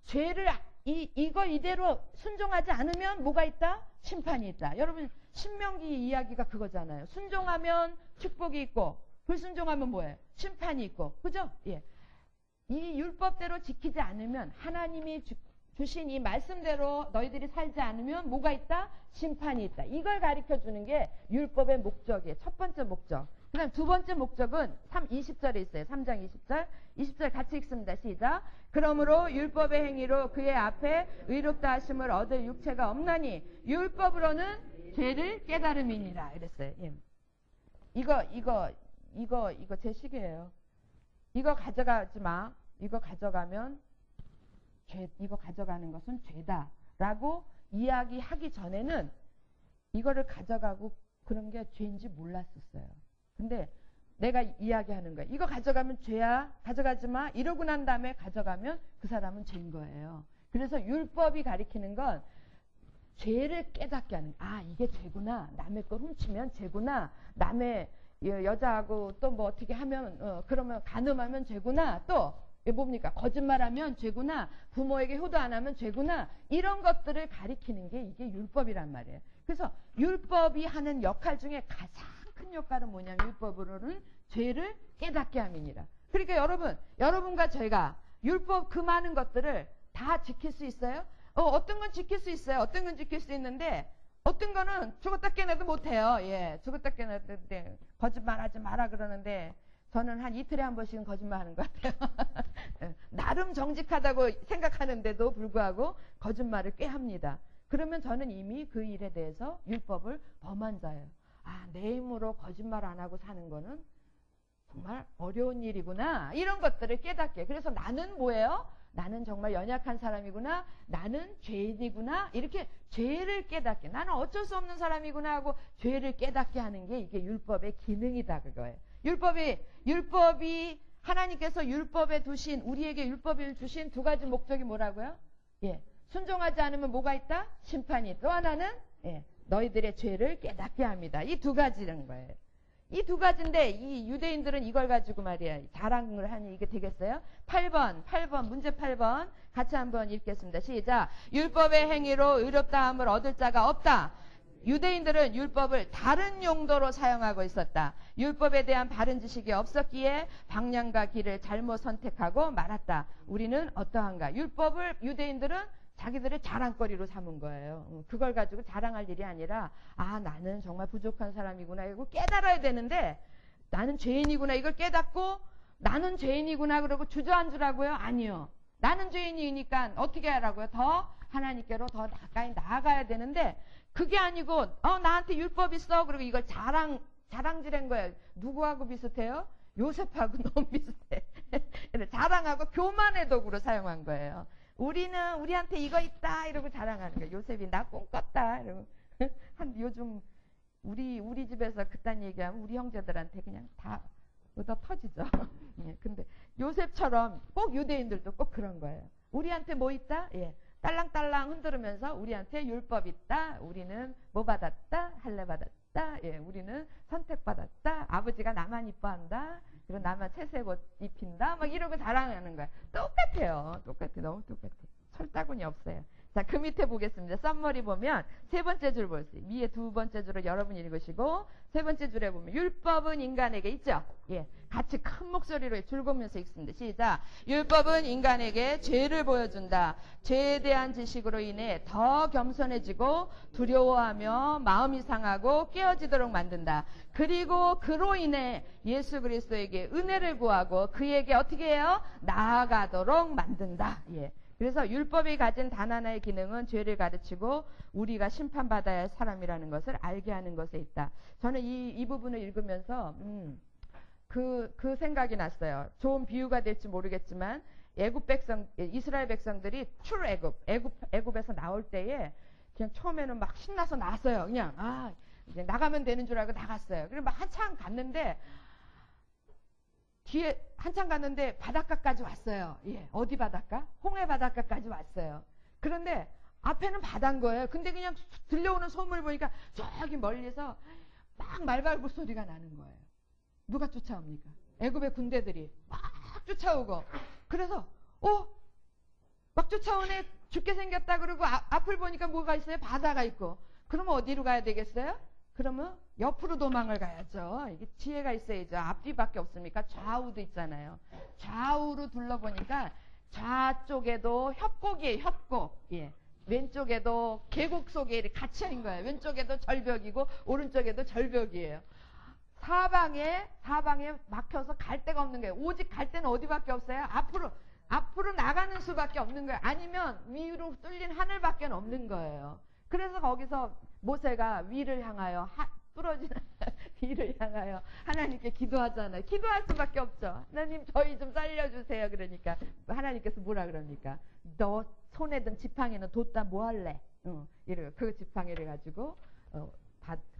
죄를 이거 이대로 순종하지 않으면 뭐가 있다? 심판이 있다. 여러분 신명기 이야기가 그거잖아요. 순종하면 축복이 있고 불순종하면 뭐예요? 심판이 있고. 그죠? 예. 이 율법대로 지키지 않으면 하나님이 주신 이 말씀대로 너희들이 살지 않으면 뭐가 있다? 심판이 있다. 이걸 가르쳐 주는 게 율법의 목적이에요. 첫 번째 목적. 그 다음 두 번째 목적은 20절에 있어요. 3장 20절. 20절 같이 읽습니다. 시작. 그러므로 율법의 행위로 그의 앞에 의롭다 하심을 얻을 육체가 없나니 율법으로는 죄를 깨달음이니라. 이랬어요. 예. 이거 제 시계예요. 이거 가져가지 마. 이거 가져가면 이거 가져가는 것은 죄다라고 이야기하기 전에는 이거를 가져가고 그런 게 죄인지 몰랐었어요. 근데 내가 이야기하는 거야. 이거 가져가면 죄야. 가져가지 마. 이러고 난 다음에 가져가면 그 사람은 죄인 거예요. 그래서 율법이 가리키는 건 죄를 깨닫게 하는. 아, 이게 죄구나. 남의 걸 훔치면 죄구나. 남의 여자하고 또 뭐 어떻게 하면 그러면 간음하면 죄구나. 또 뭡니까? 거짓말하면 죄구나. 부모에게 효도 안 하면 죄구나. 이런 것들을 가리키는 게 이게 율법이란 말이에요. 그래서 율법이 하는 역할 중에 가장 큰 역할은 뭐냐면 율법으로는 죄를 깨닫게 함이니라. 그러니까 여러분과 제가 율법 그 많은 것들을 다 지킬 수 있어요? 어떤 건 지킬 수 있어요. 어떤 건 지킬 수 있는데 어떤 거는 죽었다 깨어나도 못해요. 예, 죽었다 깨어나는데 거짓말하지 마라 그러는데 저는 한 이틀에 한 번씩은 거짓말하는 것 같아요. 나름 정직하다고 생각하는데도 불구하고 거짓말을 꽤 합니다. 그러면 저는 이미 그 일에 대해서 율법을 범한 자예요. 아, 내 힘으로 거짓말 안 하고 사는 거는 정말 어려운 일이구나. 이런 것들을 깨닫게. 그래서 나는 뭐예요? 나는 정말 연약한 사람이구나. 나는 죄인이구나. 이렇게 죄를 깨닫게. 나는 어쩔 수 없는 사람이구나 하고 죄를 깨닫게 하는 게 이게 율법의 기능이다 그거예요. 율법이 하나님께서 우리에게 율법을 주신 두 가지 목적이 뭐라고요? 예. 순종하지 않으면 뭐가 있다? 심판이. 또 하나는 너희들의 죄를 깨닫게 합니다. 이 두 가지라는 거예요. 이 두 가지인데 이 유대인들은 이걸 가지고 말이야 자랑을 하니 이게 되겠어요? 8번 문제 8번 같이 한번 읽겠습니다. 시작. 율법의 행위로 의롭다함을 얻을 자가 없다. 유대인들은 율법을 다른 용도로 사용하고 있었다. 율법에 대한 바른 지식이 없었기에 방향과 길을 잘못 선택하고 말았다. 우리는 어떠한가? 율법을 유대인들은 자기들의 자랑거리로 삼은 거예요. 그걸 가지고 자랑할 일이 아니라 아, 나는 정말 부족한 사람이구나 이거 깨달아야 되는데 나는 죄인이구나 이걸 깨닫고 나는 죄인이구나 그러고 주저앉으라고요? 아니요. 나는 죄인이니까 어떻게 하라고요? 더 하나님께로 더 가까이 나아가야 되는데 그게 아니고 나한테 율법 있어 그리고 이걸 자랑질한 거예요. 누구하고 비슷해요? 요셉하고 너무 비슷해. 자랑하고 교만의 도구로 사용한 거예요. 우리한테 이거 있다 이러고 자랑하는 거예요. 요셉이 나 꿈꿨다 이러고 요즘 우리 집에서 그딴 얘기하면 우리 형제들한테 그냥 다 얻어 터지죠. 근데 요셉처럼 꼭 유대인들도 꼭 그런 거예요. 우리한테 뭐 있다? 예. 딸랑딸랑 흔들으면서 우리한테 율법 있다. 우리는 뭐 받았다? 할례 받았다. 예. 우리는 선택받았다. 아버지가 나만 이뻐한다. 그리고 나만 채색 옷 입힌다. 막 이러고 자랑하는 거야. 똑같아요. 너무 똑같아. 철다군이 없어요. 자, 그 밑에 보겠습니다. 썸머리 보면 세 번째 줄 보세요. 위에 두 번째 줄을 여러분 읽으시고 세 번째 줄에 보면 율법은 인간에게 있죠. 예, 같이 큰 목소리로 줄거면서 읽습니다. 시작. 율법은 인간에게 죄를 보여준다. 죄에 대한 지식으로 인해 더 겸손해지고 두려워하며 마음이 상하고 깨어지도록 만든다. 그리고 그로 인해 예수 그리스도에게 은혜를 구하고 그에게 어떻게 해요? 나아가도록 만든다. 예. 그래서 율법이 가진 단 하나의 기능은 죄를 가르치고 우리가 심판받아야 할 사람이라는 것을 알게 하는 것에 있다. 저는 이 부분을 읽으면서 그 생각이 났어요. 좋은 비유가 될지 모르겠지만 이스라엘 백성들이 애굽에서 나올 때에 그냥 처음에는 막 신나서 나왔어요. 그냥 이제 나가면 되는 줄 알고 나갔어요. 그리고 막 한참 갔는데 뒤에 한참 갔는데 바닷가까지 왔어요. 예, 어디 바닷가? 홍해 바닷가까지 왔어요. 그런데 앞에는 바다인 거예요. 근데 그냥 들려오는 소문을 보니까 저기 멀리서 막 말발굽 소리가 나는 거예요. 누가 쫓아옵니까? 애굽의 군대들이 막 쫓아오고, 그래서 막 쫓아오네, 죽게 생겼다 그러고 앞을 보니까 뭐가 있어요? 바다가 있고. 그러면 어디로 가야 되겠어요? 그러면 옆으로 도망을 가야죠. 이게 지혜가 있어야죠. 앞뒤밖에 없습니까? 좌우도 있잖아요. 좌우로 둘러보니까 좌쪽에도 협곡이에요. 협곡. 예. 왼쪽에도 계곡 속에 이렇게 갇혀있는 거예요. 왼쪽에도 절벽이고 오른쪽에도 절벽이에요. 사방에 막혀서 갈 데가 없는 거예요. 오직 갈 데는 어디밖에 없어요? 앞으로 나가는 수밖에 없는 거예요. 아니면 위로 뚫린 하늘밖에 없는 거예요. 그래서 거기서 모세가 위를 향하여 부러지는 위를 향하여 하나님께 기도하잖아요. 기도할 수밖에 없죠. 하나님 저희 좀 살려주세요. 그러니까 하나님께서 뭐라 그럽니까? 너 손에 든 지팡이는 뒀다 뭐 할래? 그 지팡이를 가지고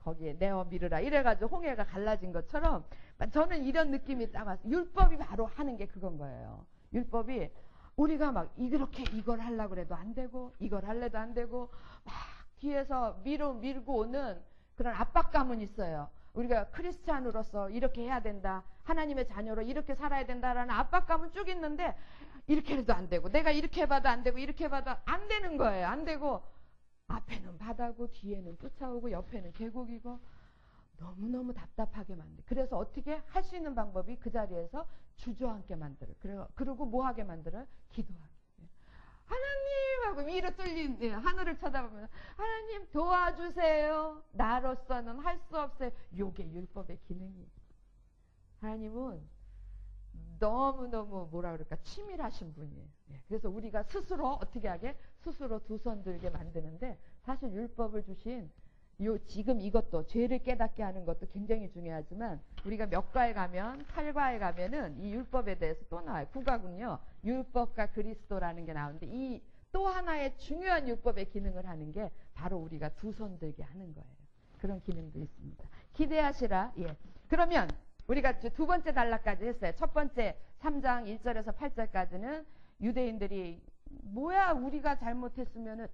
거기에 내어 밀으라 이래가지고 홍해가 갈라진 것처럼 저는 이런 느낌이 딱 왔어요. 율법이 바로 하는 게 그건 거예요. 율법이 우리가 막 이렇게 이걸 하려고 해도 안 되고 이걸 할래도 안 되고 막 뒤에서 밀고 오는 그런 압박감은 있어요. 우리가 크리스찬으로서 이렇게 해야 된다, 하나님의 자녀로 이렇게 살아야 된다라는 압박감은 쭉 있는데 이렇게 해도 안 되고 내가 이렇게 해봐도 안 되고 이렇게 해봐도 안 되는 거예요. 안 되고 앞에는 바다고 뒤에는 쫓아오고 옆에는 계곡이고 너무너무 답답하게 만들어. 그래서 어떻게 할 수 있는 방법이 그 자리에서 주저앉게 만들어. 그리고 뭐 하게 만들어요? 기도하게. 하나님 하고 위로 뚫린 하늘을 쳐다보면 하나님 도와주세요. 나로서는 할 수 없어요. 요게 율법의 기능이에요. 하나님은 너무너무 뭐라 그럴까 치밀하신 분이에요. 그래서 우리가 스스로 어떻게 하게? 스스로 두 손 들게 만드는데 사실 율법을 주신 지금 이것도 죄를 깨닫게 하는 것도 굉장히 중요하지만 우리가 몇과에 가면 8과에 가면은 이 율법에 대해서 또 나와요. 9과군요. 율법과 그리스도라는 게 나오는데 이 또 하나의 중요한 율법의 기능을 하는 게 바로 우리가 두 손 들게 하는 거예요. 그런 기능도 있습니다. 기대하시라. 예. 그러면 우리가 두 번째 단락까지 했어요. 첫 번째 3장 1절에서 8절까지는 유대인들이 뭐야 우리가 잘못했으면은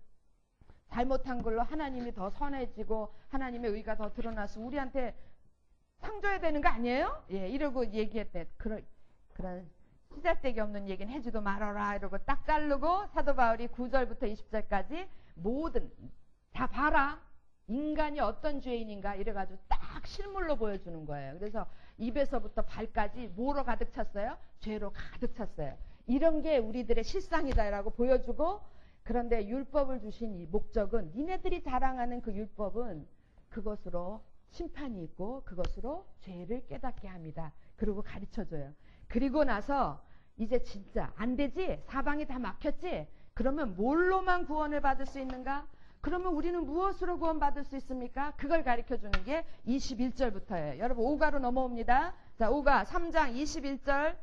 잘못한 걸로 하나님이 더 선해지고 하나님의 의가 더 드러나서 우리한테 상 줘야 되는 거 아니에요? 예, 이러고 얘기했대. 그런 시잘데기 없는 얘기는 해주도 말아라 이러고 딱 자르고 사도 바울이 9절부터 20절까지 모든 다 봐라. 인간이 어떤 죄인인가 이래가지고 딱 실물로 보여주는 거예요. 그래서 입에서부터 발까지 뭐로 가득 찼어요? 죄로 가득 찼어요. 이런 게 우리들의 실상이다라고 보여주고 그런데 율법을 주신 이 목적은 니네들이 자랑하는 그 율법은 그것으로 심판이 있고 그것으로 죄를 깨닫게 합니다. 그리고 가르쳐줘요. 그리고 나서 이제 진짜 안 되지? 사방이 다 막혔지? 그러면 뭘로만 구원을 받을 수 있는가? 그러면 우리는 무엇으로 구원받을 수 있습니까? 그걸 가르쳐주는 게 21절부터예요. 여러분 5가로 넘어옵니다. 자, 5가 3장 21절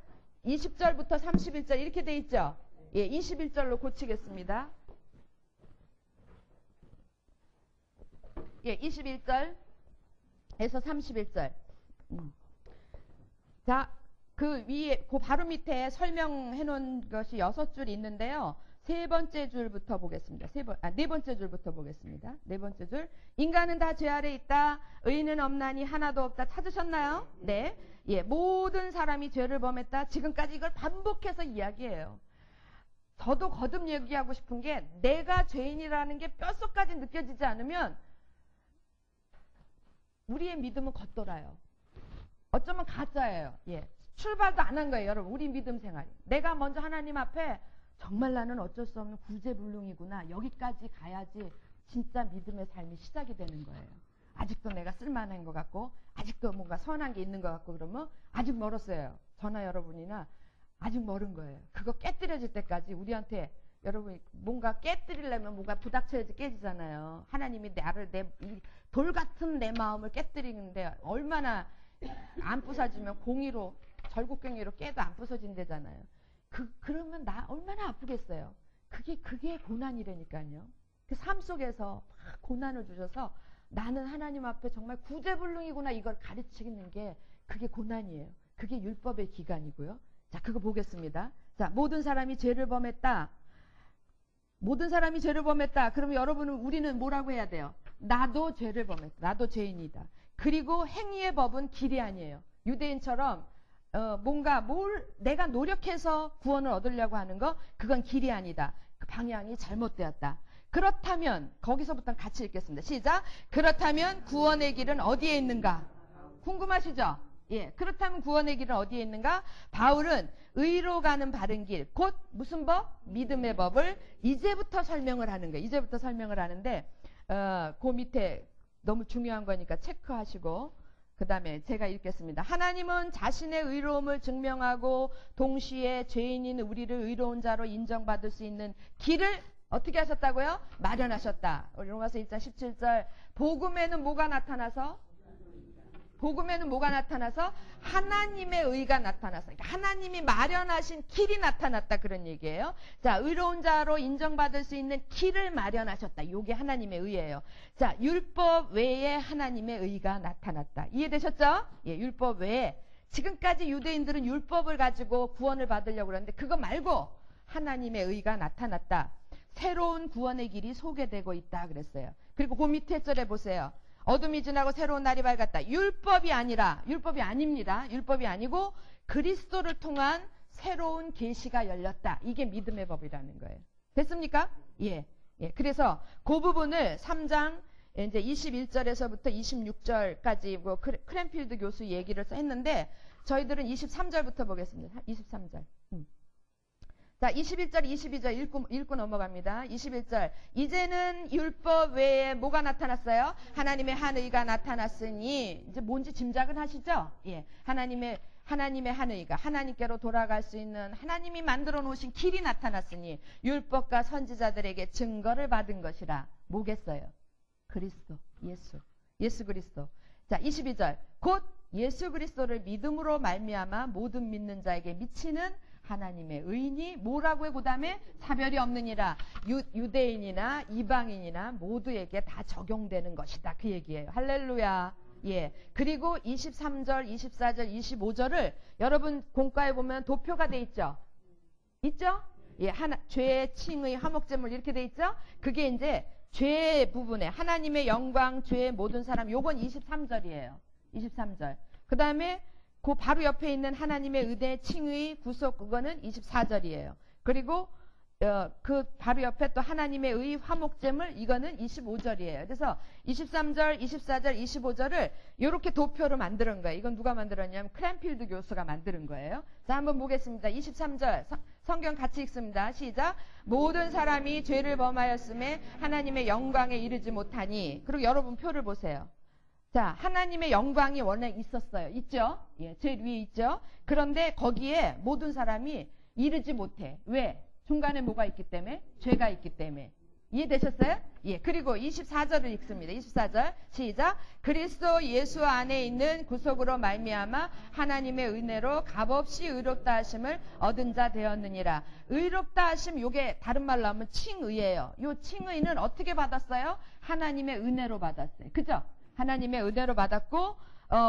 20절부터 31절 이렇게 돼 있죠? 예, 21절로 고치겠습니다. 예, 21절에서 31절. 자, 그 위에, 그 바로 밑에 설명해 놓은 것이 6줄 있는데요. 네 번째 줄부터 보겠습니다. 네 번째 줄부터 보겠습니다. 네 번째 줄. 인간은 다 죄 아래 있다. 의인은 없나니 하나도 없다. 찾으셨나요? 네. 예, 모든 사람이 죄를 범했다. 지금까지 이걸 반복해서 이야기해요. 저도 거듭 얘기하고 싶은 게 내가 죄인이라는 게 뼛속까지 느껴지지 않으면 우리의 믿음은 겉돌아요. 어쩌면 가짜예요. 예. 출발도 안 한 거예요. 여러분 우리 믿음 생활이. 내가 먼저 하나님 앞에 정말 나는 어쩔 수 없는 구제불능이구나. 여기까지 가야지 진짜 믿음의 삶이 시작이 되는 거예요. 아직도 내가 쓸만한 것 같고 아직도 뭔가 선한 게 있는 것 같고 그러면 아직 멀었어요. 저나 여러분이나 아직 멀은 거예요. 그거 깨뜨려질 때까지 우리한테 여러분 뭔가 깨뜨리려면 뭔가 부닥쳐야지 깨지잖아요. 하나님이 나를 돌 같은 내 마음을 깨뜨리는데 얼마나 안 부서지면 공이로 절곡갱이로 깨도 안 부서진대잖아요. 그러면 나 얼마나 아프겠어요. 그게 고난이라니까요. 그 삶 속에서 막 고난을 주셔서 나는 하나님 앞에 정말 구제불능이구나 이걸 가르치는 게 그게 고난이에요. 그게 율법의 기간이고요. 자, 그거 보겠습니다. 자, 모든 사람이 죄를 범했다. 모든 사람이 죄를 범했다. 그러면 우리는 뭐라고 해야 돼요? 나도 죄를 범했다. 나도 죄인이다. 그리고 행위의 법은 길이 아니에요. 유대인처럼 뭔가 내가 노력해서 구원을 얻으려고 하는 거, 그건 길이 아니다. 그 방향이 잘못되었다. 그렇다면, 거기서부터 같이 읽겠습니다. 시작. 그렇다면 구원의 길은 어디에 있는가? 궁금하시죠? 예. 그렇다면 구원의 길은 어디에 있는가? 바울은 의로 가는 바른 길, 곧 무슨 법? 믿음의 법을 이제부터 설명을 하는 거예요. 이제부터 설명을 하는데, 그 밑에 너무 중요한 거니까 체크하시고, 그 다음에 제가 읽겠습니다. 하나님은 자신의 의로움을 증명하고 동시에 죄인인 우리를 의로운 자로 인정받을 수 있는 길을 어떻게 하셨다고요? 마련하셨다. 로마서 1장 17절. 복음에는 뭐가 나타나서? 하나님의 의가 나타나서, 그러니까 하나님이 마련하신 길이 나타났다, 그런 얘기예요. 자, 의로운 자로 인정받을 수 있는 길을 마련하셨다. 이게 하나님의 의예요. 자, 율법 외에 하나님의 의가 나타났다. 이해되셨죠? 예, 율법 외에. 지금까지 유대인들은 율법을 가지고 구원을 받으려고 그러는데 그거 말고 하나님의 의가 나타났다. 새로운 구원의 길이 소개되고 있다 그랬어요. 그리고 그 밑에 절에 보세요. 어둠이 지나고 새로운 날이 밝았다. 율법이 아닙니다. 율법이 아니고 그리스도를 통한 새로운 계시가 열렸다. 이게 믿음의 법이라는 거예요. 됐습니까? 예. 그래서 그 부분을 3장 이제 21절에서부터 26절까지 뭐 크랜필드 교수 얘기를 했는데 저희들은 23절부터 보겠습니다. 23절. 자, 21절, 22절 읽고 넘어갑니다. 21절. 이제는 율법 외에 뭐가 나타났어요? 하나님의 한 의가 나타났으니, 이제 뭔지 짐작은 하시죠? 예. 하나님의 한 의가, 하나님께로 돌아갈 수 있는 하나님이 만들어 놓으신 길이 나타났으니, 율법과 선지자들에게 증거를 받은 것이라. 뭐겠어요? 그리스도, 예수 그리스도. 자, 22절. 곧 예수 그리스도를 믿음으로 말미암아 모든 믿는 자에게 미치는 하나님의 의인이 뭐라고요? 그 다음에 사별이 없느니라. 유대인이나 이방인이나 모두에게 다 적용되는 것이다. 그 얘기예요. 할렐루야. 예. 그리고 23절, 24절, 25절을 여러분 공과에 보면 도표가 돼 있죠? 있죠? 예. 죄, 칭의, 화목제물 이렇게 돼 있죠? 그게 이제 죄 부분에 하나님의 영광, 죄의 모든 사람, 요건 23절이에요. 23절. 그 다음에 그 바로 옆에 있는 하나님의 은혜, 칭의, 구속, 그거는 24절이에요. 그리고 그 바로 옆에 또 하나님의 의, 화목제물, 이거는 25절이에요. 그래서 23절, 24절, 25절을 이렇게 도표로 만드는 거예요. 이건 누가 만들었냐면 크랜필드 교수가 만드는 거예요. 자, 한번 보겠습니다. 23절 성경 같이 읽습니다. 시작. 모든 사람이 죄를 범하였음에 하나님의 영광에 이르지 못하니. 그리고 여러분 표를 보세요. 자, 하나님의 영광이 원래 있었어요. 있죠? 예, 제일 위에 있죠? 그런데 거기에 모든 사람이 이르지 못해. 왜? 중간에 뭐가 있기 때문에? 죄가 있기 때문에. 이해되셨어요? 예. 그리고 24절을 읽습니다. 24절 시작. 그리스도 예수 안에 있는 구속으로 말미암아 하나님의 은혜로 값없이 의롭다 하심을 얻은 자 되었느니라. 의롭다 하심, 요게 다른 말로 하면 칭의예요. 요 칭의는 어떻게 받았어요? 하나님의 은혜로 받았어요. 그죠? 하나님의 은혜로 받았고,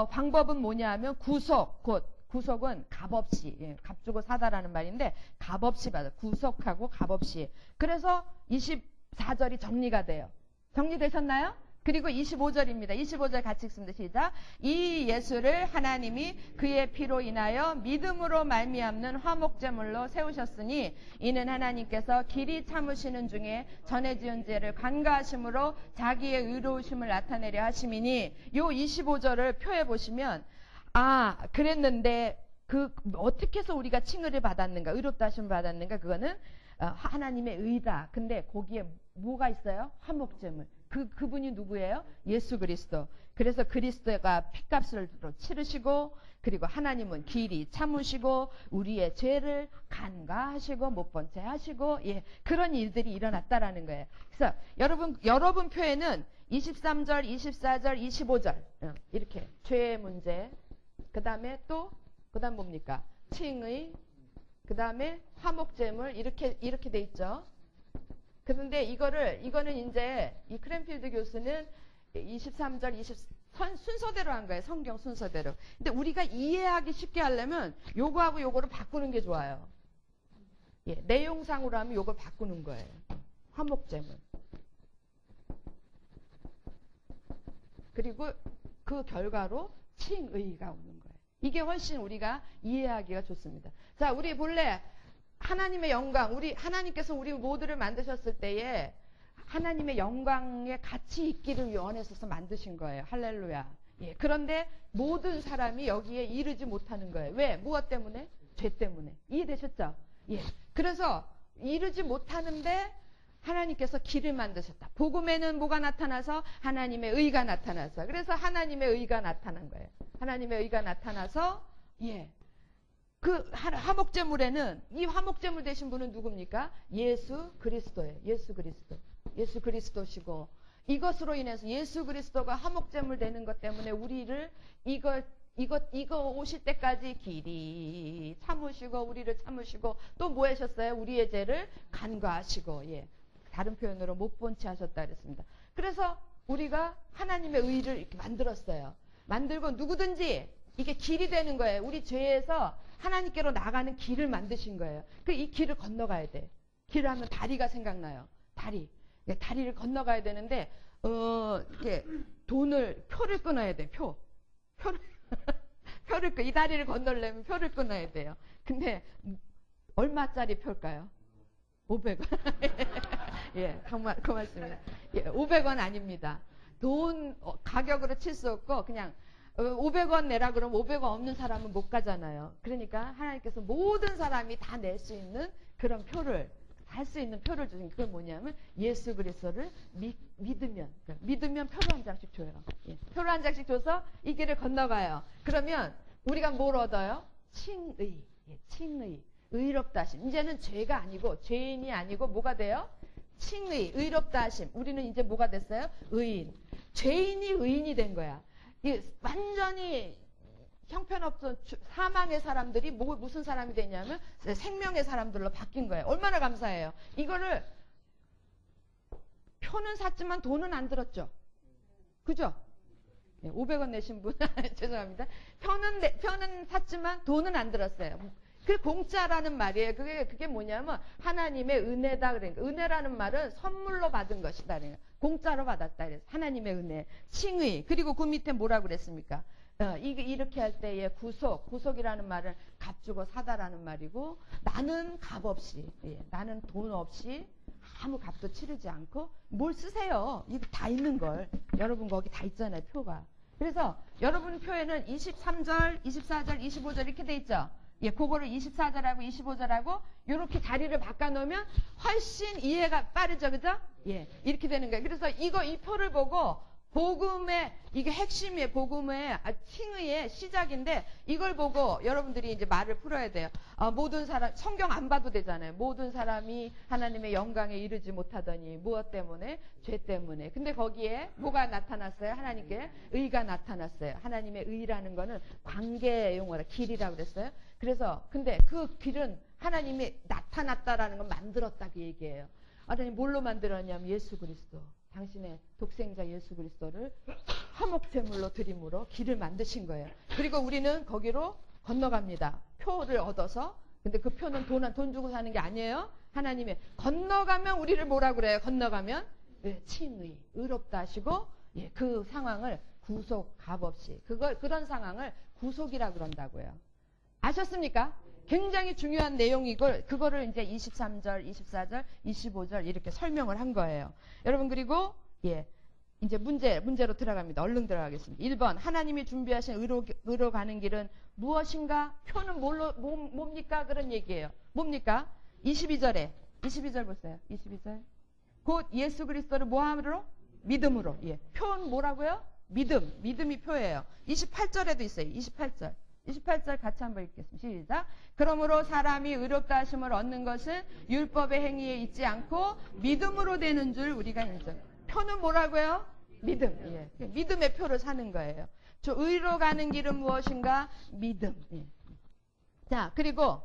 방법은 뭐냐 하면 구속, 곧 구속은 값없이, 예, 값 주고 사다라는 말인데 값없이 받아. 구속하고 값없이. 그래서 24절이 정리가 돼요. 정리되셨나요? 그리고 25절입니다. 25절 같이 읽습니다. 시작. 이 예수를 하나님이 그의 피로 인하여 믿음으로 말미암는 화목제물로 세우셨으니 이는 하나님께서 길이 참으시는 중에 전에 지은 죄를 간과하심으로 자기의 의로우심을 나타내려 하심이니, 요 25절을 표해 보시면 그랬는데 어떻게 해서 우리가 칭의를 받았는가, 의롭다 하심을 받았는가, 그거는 하나님의 의다. 근데 거기에 뭐가 있어요? 화목제물. 그분이 누구예요? 예수 그리스도. 그래서 그리스도가 핏값을 치르시고, 그리고 하나님은 길이 참으시고 우리의 죄를 간과하시고 못 본 채 하시고, 예, 그런 일들이 일어났다라는 거예요. 그래서 여러분 표에는 23절, 24절, 25절 이렇게 죄의 문제, 그 다음에 그다음 뭡니까? 칭의, 그 다음에 화목제물, 이렇게 돼 있죠. 그런데 이거는 이제 이 크랜필드 교수는 23절, 순서대로 한 거예요. 성경 순서대로. 근데 우리가 이해하기 쉽게 하려면 요거하고 요거를 바꾸는 게 좋아요. 예, 내용상으로 하면 요걸 바꾸는 거예요. 화목제물. 그리고 그 결과로 칭의가 오는 거예요. 이게 훨씬 우리가 이해하기가 좋습니다. 자, 우리 본래 하나님의 영광, 하나님께서 우리 모두를 만드셨을 때에 하나님의 영광에 같이 있기를 원해서 만드신 거예요. 할렐루야. 예, 그런데 모든 사람이 여기에 이르지 못하는 거예요. 왜? 무엇 때문에? 죄 때문에. 이해되셨죠? 예. 그래서 이르지 못하는데 하나님께서 길을 만드셨다. 복음에는 뭐가 나타나서? 하나님의 의가 나타나서. 그래서 하나님의 의가 나타난 거예요. 하나님의 의가 나타나서, 예. 그 화목제물에는, 이 화목제물 되신 분은 누굽니까? 예수 그리스도예요. 예수 그리스도. 예수 그리스도시고, 이것으로 인해서 예수 그리스도가 화목제물 되는 것 때문에 우리를 이거 오실 때까지 길이 참으시고, 우리를 참으시고, 또 뭐 하셨어요? 우리의 죄를 간과하시고, 예. 다른 표현으로 못 본 채 하셨다 그랬습니다. 그래서 우리가 하나님의 의를 이렇게 만들었어요. 만들고 누구든지 이게 길이 되는 거예요. 우리 죄에서 하나님께로 나가는 길을 만드신 거예요. 이 길을 건너가야 돼. 길을 하면 다리가 생각나요. 다리. 다리를 건너가야 되는데, 이렇게 표를 끊어야 돼. 이 다리를 건너려면 표를 끊어야 돼요. 근데 얼마짜리 표일까요? 500원. 예, 고맙습니다. 예, 500원 아닙니다. 가격으로 칠 수 없고, 그냥 500원 내라 그러면 500원 없는 사람은 못 가잖아요. 그러니까 하나님께서 모든 사람이 다 낼 수 있는 그런 표를, 할 수 있는 표를 주신 그게 뭐냐면 예수 그리스도를 믿으면 표를 한 장씩 줘요. 예, 표를 한 장씩 줘서 이 길을 건너가요. 그러면 우리가 뭘 얻어요? 칭의. 예, 칭의. 의롭다 하심. 이제는 죄가 아니고, 죄인이 아니고 뭐가 돼요? 칭의, 의롭다 하심. 우리는 이제 뭐가 됐어요? 의인. 죄인이 의인이 된 거야. 완전히 형편없던 사망의 사람들이 무슨 사람이 되냐면 생명의 사람들로 바뀐 거예요. 얼마나 감사해요. 이거를 표는 샀지만 돈은 안 들었죠. 그죠? 500원 내신 분 죄송합니다. 표는 샀지만 돈은 안 들었어요. 그 공짜라는 말이에요. 그게 뭐냐면 하나님의 은혜다. 그러니까 은혜라는 말은 선물로 받은 것이다. 그러니까 공짜로 받았다. 그래서 하나님의 은혜, 칭의. 그리고 그 밑에 뭐라고 그랬습니까? 이렇게 할 때의 구속이라는 말은 값 주고 사다라는 말이고, 나는 값 없이, 예, 나는 돈 없이 아무 값도 치르지 않고 뭘 쓰세요. 이거 다 있는 걸. 여러분 거기 다 있잖아요, 표가. 그래서 여러분 표에는 23절, 24절, 25절 이렇게 돼 있죠. 예, 그거를 24절하고 25절하고 이렇게 자리를 바꿔놓으면 훨씬 이해가 빠르죠, 그죠? 예, 이렇게 되는 거예요. 그래서 이 표를 보고 복음의, 이게 핵심이에요. 복음의 칭의의 시작인데, 이걸 보고 여러분들이 이제 말을 풀어야 돼요. 모든 사람, 성경 안 봐도 되잖아요. 모든 사람이 하나님의 영광에 이르지 못하더니 무엇 때문에? 죄 때문에. 근데 거기에 뭐가 나타났어요? 하나님께 의가 나타났어요. 하나님의 의라는 거는 관계의 용어라, 길이라고 그랬어요. 그래서 근데 그 길은 하나님이 나타났다라는 건 만들었다 그 얘기예요. 하나님 뭘로 만들었냐면 예수 그리스도. 당신의 독생자 예수 그리스도를 화목제물로 드림으로 길을 만드신 거예요. 그리고 우리는 거기로 건너갑니다. 표를 얻어서. 근데 그 표는 돈 주고 사는 게 아니에요. 하나님의 건너가면 우리를 뭐라 그래요? 건너가면 칭의, 의롭다 하시고, 예, 그 상황을 구속, 값 없이 그런 상황을 구속이라 그런다고요. 아셨습니까? 굉장히 중요한 내용이고, 그거를 이제 23절, 24절, 25절 이렇게 설명을 한 거예요. 여러분, 그리고, 예, 이제 문제로 들어갑니다. 얼른 들어가겠습니다. 1번, 하나님이 준비하신 의로 가는 길은 무엇인가? 표는 뭡니까? 그런 얘기예요. 뭡니까? 22절 보세요. 22절. 곧 예수 그리스도를 뭐함으로? 믿음으로. 예. 표는 뭐라고요? 믿음이 표예요. 28절에도 있어요. 28절 같이 한번 읽겠습니다. 시작. 그러므로 사람이 의롭다 하심을 얻는 것은 율법의 행위에 있지 않고 믿음으로 되는 줄 우리가 인정. 표는 뭐라고요? 믿음. 예. 믿음의 표를 사는 거예요. 저 의로 가는 길은 무엇인가? 믿음. 예. 자, 그리고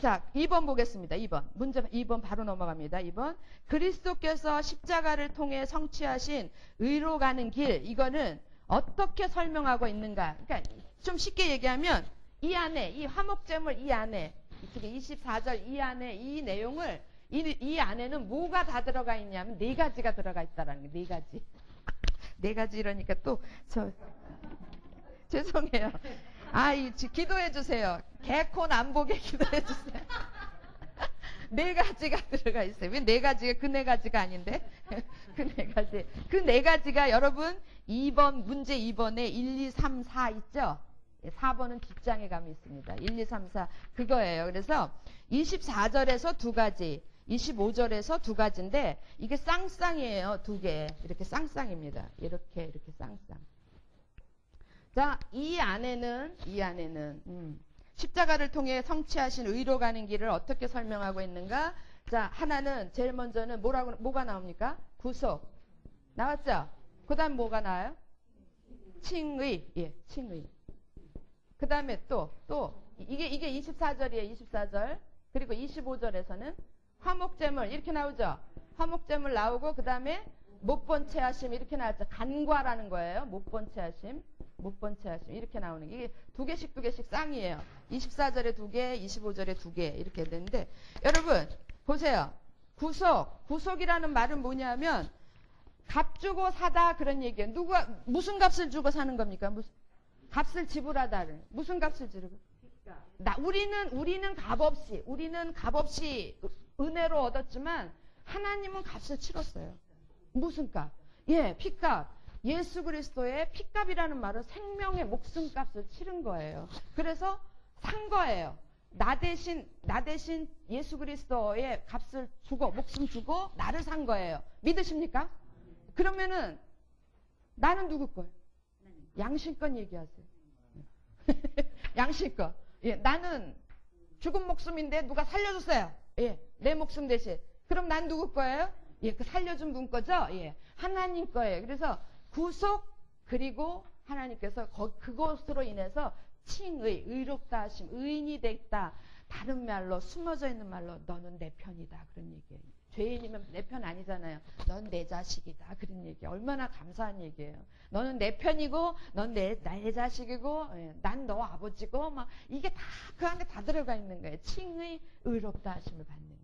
2번 보겠습니다. 2번 바로 넘어갑니다. 2번. 그리스도께서 십자가를 통해 성취하신 의로 가는 길, 이거는 어떻게 설명하고 있는가? 그러니까 좀 쉽게 얘기하면 이 안에, 이 화목제물 이 안에, 24절 이 안에 이 내용을, 이 안에는 뭐가 다 들어가 있냐면 4가지가 들어가 있다라는 거예요. 4가지. 4가지 이러니까 또 죄송해요. 기도해 주세요. 개콘 안 보게 기도해 주세요. 네 가지가 들어가 있어요. 왜 네 가지가 그 네 가지가 아닌데? 그 네 가지. 그 네 가지가 여러분 2번 문제 2번에 1, 2, 3, 4 있죠? 4번은 뒷장에 가면 있습니다. 1, 2, 3, 4 그거예요. 그래서 24절에서 두 가지, 25절에서 두 가지인데 이게 쌍쌍이에요. 두 개. 이렇게 쌍쌍입니다. 이렇게 쌍쌍. 자, 이 안에는 십자가를 통해 성취하신 의로 가는 길을 어떻게 설명하고 있는가? 자, 하나는 제일 먼저는 뭐가 나옵니까? 구속. 나왔죠? 그 다음 뭐가 나와요? 칭의. 예, 칭의. 그 다음에 또, 이게 24절이에요, 24절. 그리고 25절에서는 화목제물, 이렇게 나오죠? 화목제물 나오고, 그 다음에 못 본 채 하심, 이렇게 나왔죠? 간과라는 거예요. 못 본 채 하심. 이렇게 나오는 게 이게 두 개씩 쌍이에요. 24절에 두 개, 25절에 두 개 이렇게 되는데 여러분 보세요. 구속이라는 말은 뭐냐면 값 주고 사다 그런 얘기예요. 무슨 값을 주고 사는 겁니까? 값을 지불하다를. 무슨 값을 지불? 우리는 값없이 은혜로 얻었지만 하나님은 값을 치렀어요. 무슨 값? 예, 피값. 예수 그리스도의 피값이라는 말은 생명의 목숨값을 치른 거예요. 그래서 산 거예요. 나 대신 예수 그리스도의 값을 주고 목숨 주고 나를 산 거예요. 믿으십니까? 그러면은 나는 누구 거예요? 양심껏 얘기하세요. 양심껏. 예, 나는 죽은 목숨인데 누가 살려줬어요. 예, 내 목숨 대신. 그럼 난 누구 거예요? 예, 그 살려준 분 거죠? 예, 하나님 거예요. 그래서 구속 그리고 하나님께서 그것으로 인해서 칭의, 의롭다 하심, 의인이 됐다. 다른 말로 숨어져 있는 말로 너는 내 편이다 그런 얘기예요. 죄인이면 내 편 아니잖아요. 넌 내 자식이다 그런 얘기. 얼마나 감사한 얘기예요. 너는 내 편이고 넌 나의 자식이고 난 너 아버지고 막 이게 다 그 안에 다 들어가 있는 거예요. 칭의, 의롭다 하심을 받는 거예요.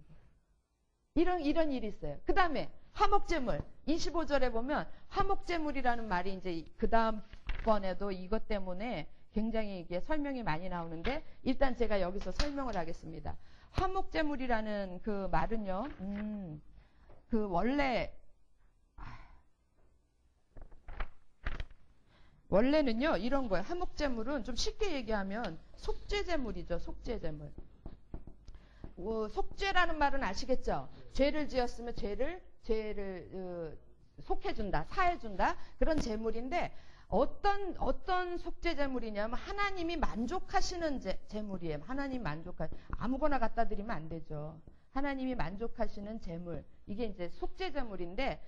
이런 일이 있어요. 그 다음에 화목제물 25절에 보면 화목제물이라는 말이 이제 그 다음 번에도 이것 때문에 굉장히 이게 설명이 많이 나오는데 일단 제가 여기서 설명을 하겠습니다. 화목제물이라는 그 말은요, 원래는요 이런 거예요. 화목제물은 좀 쉽게 얘기하면 속죄제물이죠. 속죄제물. 속죄라는 말은 아시겠죠? 죄를 지었으면 죄를 속해준다, 사해준다 그런 제물인데 어떤 속죄제물이냐면 하나님이 만족하시는 제물이에요. 하나님 아무거나 갖다 드리면 안 되죠. 하나님이 만족하시는 제물 이게 이제 속죄제물인데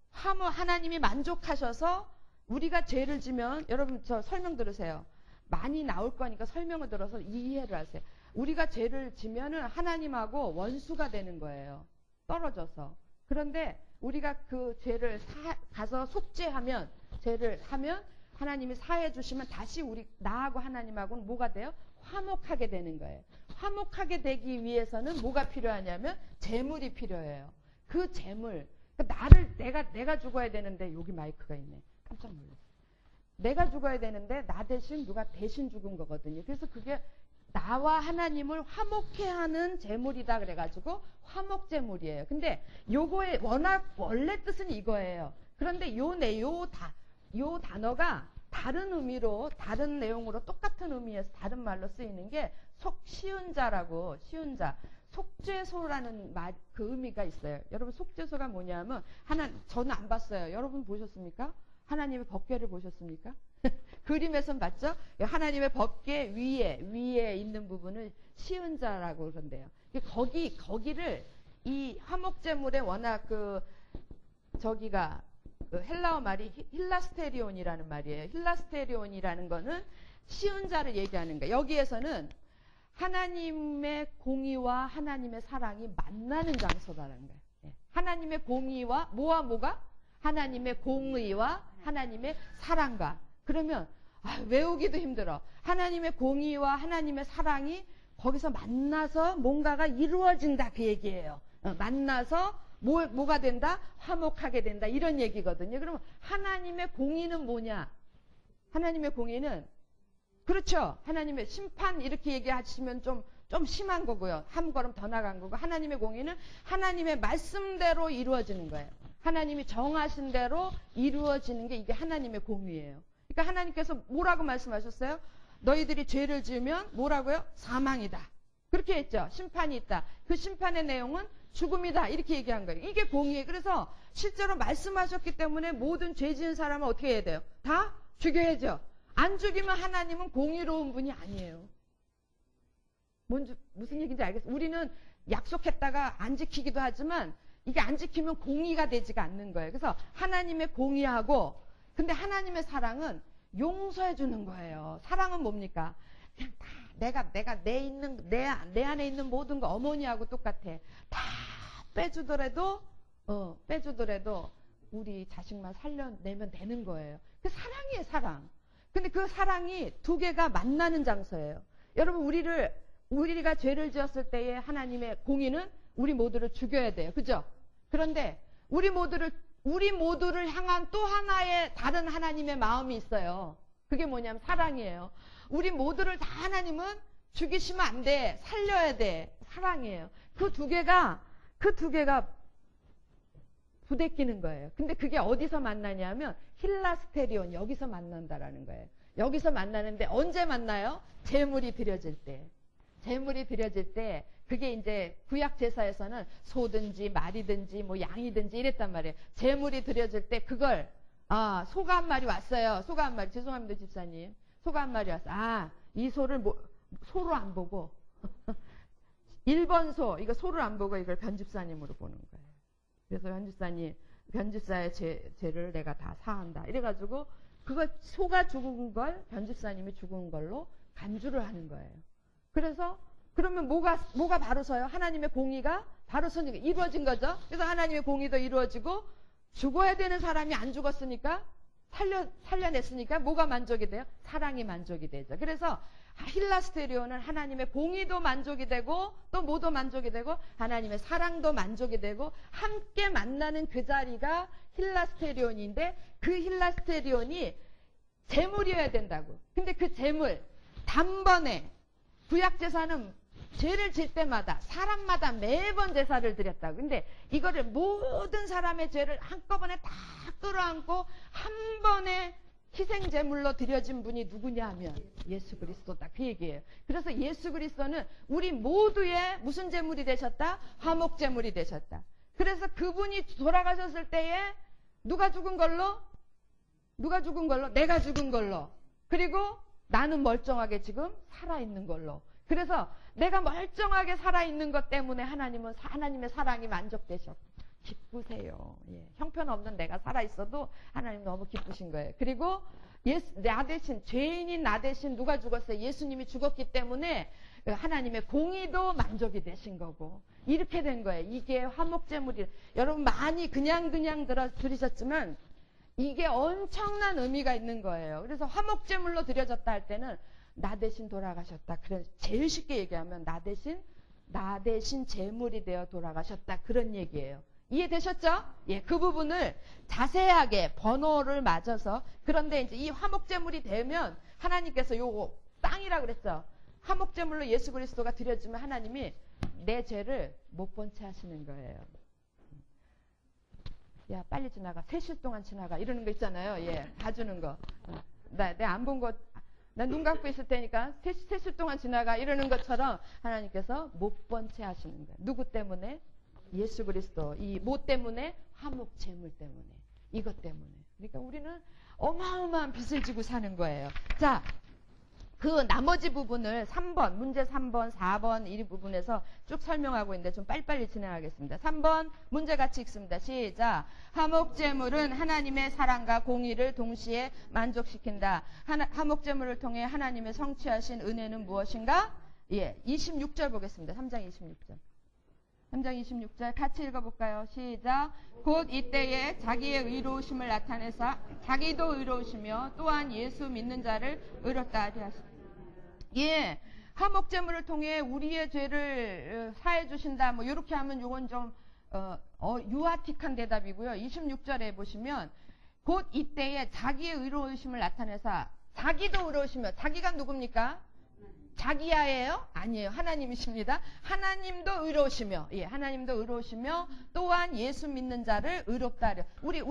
하나님이 만족하셔서 우리가 죄를 지면 여러분 저 설명 들으세요. 많이 나올 거니까 설명을 들어서 이해를 하세요. 우리가 죄를 지면은 하나님하고 원수가 되는 거예요. 떨어져서. 그런데 우리가 그 죄를 가서 속죄하면 죄를 하면 하나님이 사해 주시면 다시 나하고 하나님하고는 뭐가 돼요? 화목하게 되는 거예요. 화목하게 되기 위해서는 뭐가 필요하냐면 재물이 필요해요. 그 재물. 그러니까 내가 죽어야 되는데 여기 마이크가 있네. 깜짝 놀랐어요. 내가 죽어야 되는데 나 대신 누가 대신 죽은 거거든요. 그래서 그게 나와 하나님을 화목해 하는 제물이다 그래가지고 화목제물이에요. 근데 요거의 원래 뜻은 이거예요. 그런데 요 단어가 다른 의미로 다른 내용으로 똑같은 의미에서 다른 말로 쓰이는 게 쉬운 자 속죄소라는 그 의미가 있어요. 여러분 속죄소가 뭐냐면 저는 안 봤어요. 여러분 보셨습니까? 하나님의 법궤를 보셨습니까? 그림에선 봤죠? 하나님의 법궤 위에 있는 부분을 쉬운 자라고 그런대요. 거기를 이 화목제물에 워낙 헬라어 말이 힐라스테리온이라는 말이에요. 힐라스테리온이라는 거는 쉬운 자를 얘기하는 거예요. 여기에서는 하나님의 공의와 하나님의 사랑이 만나는 장소라는 거예요. 하나님의 공의와 뭐가? 하나님의 공의와 하나님의 사랑과. 그러면 외우기도 힘들어. 하나님의 공의와 하나님의 사랑이 거기서 만나서 뭔가가 이루어진다 그 얘기예요. 만나서 뭐가 된다? 화목하게 된다. 이런 얘기거든요. 그러면 하나님의 공의는 뭐냐? 하나님의 공의는 그렇죠. 하나님의 심판 이렇게 얘기하시면 좀 심한 거고요. 한 걸음 더 나간 거고, 하나님의 공의는 하나님의 말씀대로 이루어지는 거예요. 하나님이 정하신 대로 이루어지는 게 이게 하나님의 공의예요. 그러니까 하나님께서 뭐라고 말씀하셨어요? 너희들이 죄를 지으면 뭐라고요? 사망이다. 그렇게 했죠. 심판이 있다. 그 심판의 내용은 죽음이다. 이렇게 얘기한 거예요. 이게 공의예요. 그래서 실제로 말씀하셨기 때문에 모든 죄 지은 사람은 어떻게 해야 돼요? 다 죽여야죠. 안 죽이면 하나님은 공의로운 분이 아니에요. 무슨 얘기인지 알겠어요? 우리는 약속했다가 안 지키기도 하지만 이게 안 지키면 공의가 되지가 않는 거예요. 그래서 하나님의 공의하고, 근데 하나님의 사랑은 용서해 주는 거예요. 사랑은 뭡니까? 그냥 다 내가 내 안에 있는 모든 거 어머니하고 똑같아. 다 빼주더라도 우리 자식만 살려내면 되는 거예요. 그 사랑이에요, 사랑. 근데 그 사랑이 두 개가 만나는 장소예요. 여러분, 우리가 죄를 지었을 때에 하나님의 공의는 우리 모두를 죽여야 돼요. 그죠? 그런데 우리 모두를 향한 또 하나의 다른 하나님의 마음이 있어요. 그게 뭐냐면 사랑이에요. 우리 모두를 다 하나님은 죽이시면 안 돼. 살려야 돼. 사랑이에요. 그 두 개가 부대끼는 거예요. 근데 그게 어디서 만나냐면 힐라스테리온, 여기서 만난다라는 거예요. 여기서 만나는데 언제 만나요? 제물이 드려질 때. 제물이 드려질 때, 그게 이제 구약 제사에서는 소든지 말이든지 뭐 양이든지 이랬단 말이에요. 제물이 드려질 때 그걸 소가 한 마리 왔어요. 소가 한 마리. 죄송합니다, 집사님. 소가 한 마리 왔어. 이 소를 소로 안 보고 1번 소, 이거 소를 안 보고 이걸 변집사님으로 보는 거예요. 그래서 변집사의 죄를 내가 다 사한다. 이래가지고 그걸 소가 죽은 걸 변집사님이 죽은 걸로 간주를 하는 거예요. 그래서 그러면 뭐가 바로 서요? 하나님의 공의가 바로 서니까 이루어진 거죠. 그래서 하나님의 공의도 이루어지고 죽어야 되는 사람이 안 죽었으니까 살려냈으니까 뭐가 만족이 돼요? 사랑이 만족이 되죠. 그래서 힐라스테리온은 하나님의 공의도 만족이 되고 또 뭐도 만족이 되고 하나님의 사랑도 만족이 되고 함께 만나는 그 자리가 힐라스테리온인데 그 힐라스테리온이 제물이어야 된다고. 근데 그 제물 단번에 구약제사는 죄를 질 때마다 사람마다 매번 제사를 드렸다고. 근데 이거를 모든 사람의 죄를 한꺼번에 다 끌어안고 한 번에 희생제물로 드려진 분이 누구냐 하면 예수 그리스도다. 그 얘기예요. 그래서 예수 그리스도는 우리 모두의 무슨 제물이 되셨다? 화목제물이 되셨다. 그래서 그분이 돌아가셨을 때에 누가 죽은 걸로? 내가 죽은 걸로. 그리고 나는 멀쩡하게 지금 살아있는 걸로. 그래서 내가 멀쩡하게 살아있는 것 때문에 하나님의 사랑이 만족되셨고 기쁘세요. 예. 형편없는 내가 살아있어도 하나님 너무 기쁘신 거예요. 그리고 나 대신, 죄인인 나 대신 누가 죽었어요? 예수님이 죽었기 때문에 하나님의 공의도 만족이 되신 거고 이렇게 된 거예요. 이게 화목제물이. 여러분 많이 그냥 들으셨지만 이게 엄청난 의미가 있는 거예요. 그래서 화목제물로 드려졌다 할 때는 나 대신 돌아가셨다. 그런 제일 쉽게 얘기하면 나 대신 제물이 되어 돌아가셨다. 그런 얘기예요. 이해되셨죠? 예, 그 부분을 자세하게 번호를 맞아서. 그런데 이제 이 화목제물이 되면 하나님께서 요거 땅이라 그랬죠. 화목제물로 예수 그리스도가 드려지면 하나님이 내 죄를 못 본 채 하시는 거예요. 야, 빨리 지나가. 3시 동안 지나가. 이러는 거 있잖아요. 예, 봐주는 거. 내가 안 본 거, 나 눈 감고 있을 테니까 3시 동안 지나가. 이러는 것처럼 하나님께서 못 본 채 하시는 거예요. 누구 때문에? 예수 그리스도. 이 뭐 때문에? 화목 제물 때문에. 이것 때문에. 그러니까 우리는 어마어마한 빚을 지고 사는 거예요. 자, 그 나머지 부분을 3번, 문제 3번, 4번 이 부분에서 쭉 설명하고 있는데 좀 빨리빨리 진행하겠습니다. 3번 문제 같이 읽습니다. 시작. 화목제물은 하나님의 사랑과 공의를 동시에 만족시킨다. 화목제물을 통해 하나님의 성취하신 은혜는 무엇인가? 예, 26절 보겠습니다. 3장 26절. 3장 26절 같이 읽어볼까요? 시작. 곧 이때에 자기의 의로우심을 나타내사 자기도 의로우시며 또한 예수 믿는 자를 의롭다 하게 하시다. 예, 화목제물을 통해 우리의 죄를 사해 주신다. 뭐 이렇게 하면 이건 좀 유아틱한 대답이고요. 26절에 보시면 곧 이때에 자기의 의로우심을 나타내사 자기도 의로우시며, 자기가 누굽니까? 자기야예요? 아니에요. 하나님이십니다. 하나님도 의로우시며, 예, 하나님도 의로우시며 또한 예수 믿는 자를 의롭다 하려. 우리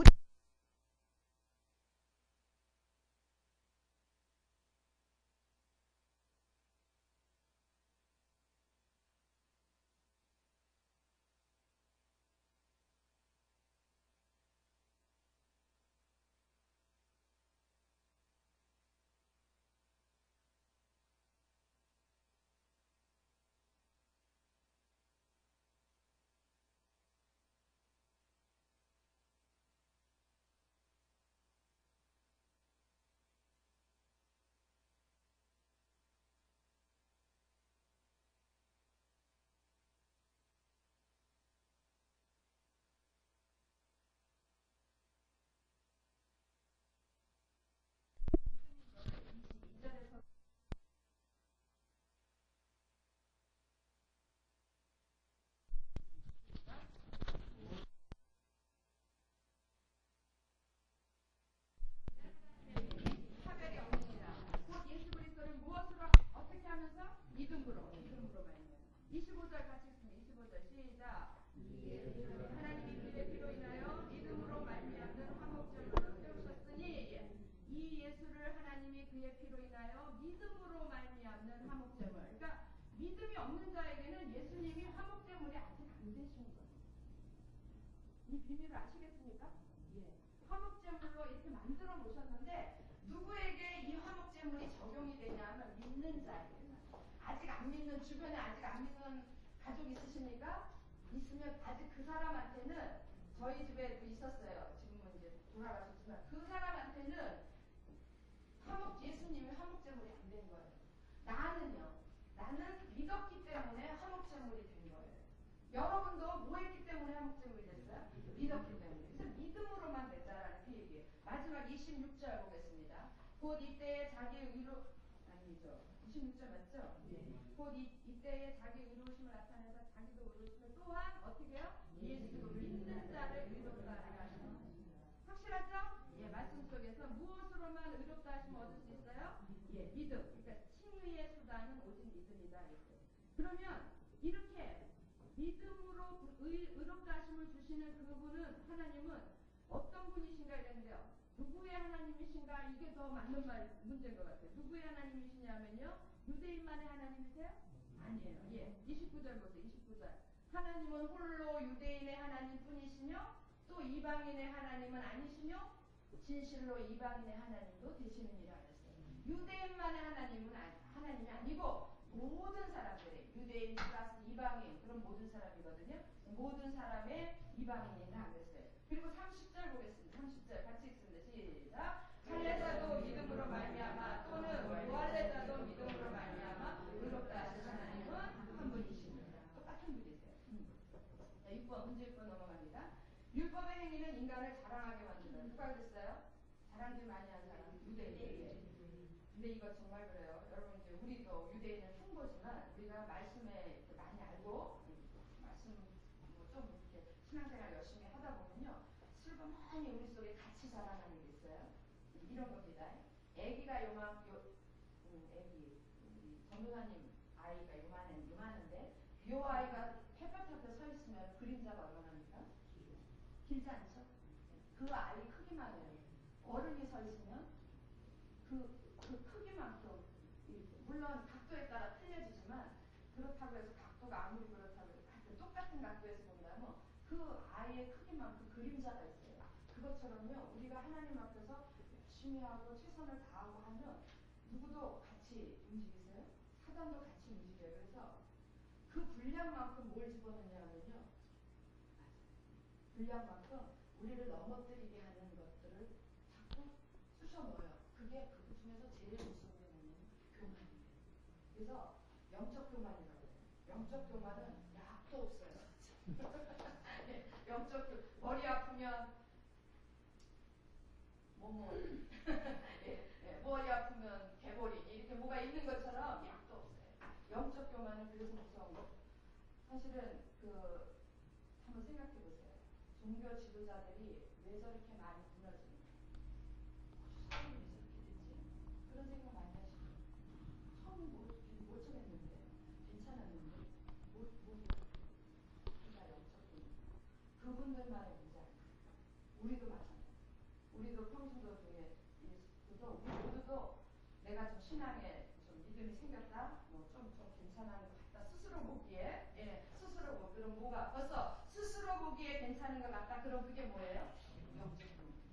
주변에 아직 안 믿는 가족 있으십니까? 있으면 아직 그 사람한테는 저희 집에도 있었어요. 지금은 이제 돌아가셨지만 그 사람한테는 예수님이 화목제물이 안 된 거예요. 나는 믿었기 때문에 화목제물이 된 거예요. 여러분도 뭐 했기 때문에 화목제물이 됐어요? 믿었기 때문에. 그래서 믿음으로만 됐다라는 그 얘기예요. 마지막 26절 보겠습니다. 곧 이때에 자기 의로 아니죠. 26절 맞죠? 네. 곧 이때에 자기 의로우심을 나타내서 자기도 의로우심을 또한 어떻게 해요? 예수 믿는 자를 의롭다 하시는 확실하죠? 예, 말씀 속에서 무엇으로만 의롭다 하시면 얻을 수 있어요? 예, 믿음. 그러니까 칭의의 수단은 오직 믿음이다. 이렇게. 그러면 이렇게 믿음으로 의롭다 하심을 주시는 그분은 하나님은 어떤 분이신가 이랬는데요. 누구의 하나님이신가 이게 더 맞는 문제인 것 같아요. 누구의 하나님이시냐면요. 유대인만의 하나님이세요? 아니에요. 예, 29절 보세요. 29절. 하나님은 홀로 유대인의 하나님뿐이시며 또 이방인의 하나님은 아니시며 진실로 이방인의 하나님도 되시느니라 그랬어요. 유대인만의 하나님은 하나님이 아니고 모든 사람들이 유대인 플러스 이방인 그런 모든 사람이거든요. 모든 사람의 이방인이라 그랬어요. 그리고 30절 보겠습니다. 30절 같이 읽습니다. 시작. 할례자도 믿음으로 말미암아 또는 무할례자도 믿음으로 말미암아 의롭다 하신 하나님은 한 분이십니다. 똑같은 분이세요. 자, 6번 문제 6번 넘어갑니다. 율법의 행위는 인간을 자랑하게 만든다. 누가 그랬어요? 자랑 좀 많이 하는 사람 유대인들. 근데 이거 정말 그래요. 여러분 이제 우리도 유대인은 흉보지만 우리가 말씀에 많이 알고 말씀 뭐좀 이렇게 신앙생활 열심히 하다 보면요. 슬그머니 우리 속에 같이 자라나는 게 있어요. 이런 겁니다. 애기가 애기 전도사님 아이가 요만한데 요 아이가 햇볕 앞에 서 있으면 그림자가 얼마나입니까? 길지 않죠? 그 아이 크기만 해요. 어른이 서 있으면 그 크기만큼 물론 각도에 따라 틀려지지만 그렇다고 해서 각도가 아무리 그렇다고 해서 똑같은 각도에서 본다면 그 아이의 크기만큼 그림자가 있어요. 그것처럼요. 우리가 하나님 앞에서 열심히 하고 최선을 다하고 하면 누구도 같이 움직이세요? 사단도 같이 움직여요. 그래서 그 분량만큼 뭘 집어넣냐면요. 분량만큼 우리를 넘어뜨리게 하는 것들을 자꾸 쑤셔 넣어요. 그게 그 중에서 제일 무서운 게 뭐냐면 교만이에요. 그래서 영적 교만이라고 해요. 영적 교만은 약도 없어요. 머리 아프면 머리 아프면 개버리니 이렇게 뭐가 있는 것처럼 약도 없어요. 영적 교만은 그래서 무서운 거. 사실은 한번 생각해 보세요. 종교 지도자들이 왜 저렇게 많이 무너지는가? 사람이 왜 저렇게 됐지? 그런 신앙에 좀 믿음이 생겼다, 뭐 좀 괜찮은 것 같다, 스스로 보기에, 예, 스스로 보기. 그럼 뭐가 벌써 스스로 보기에 괜찮은 것 같다. 그럼 그게 뭐예요? 영적 분별.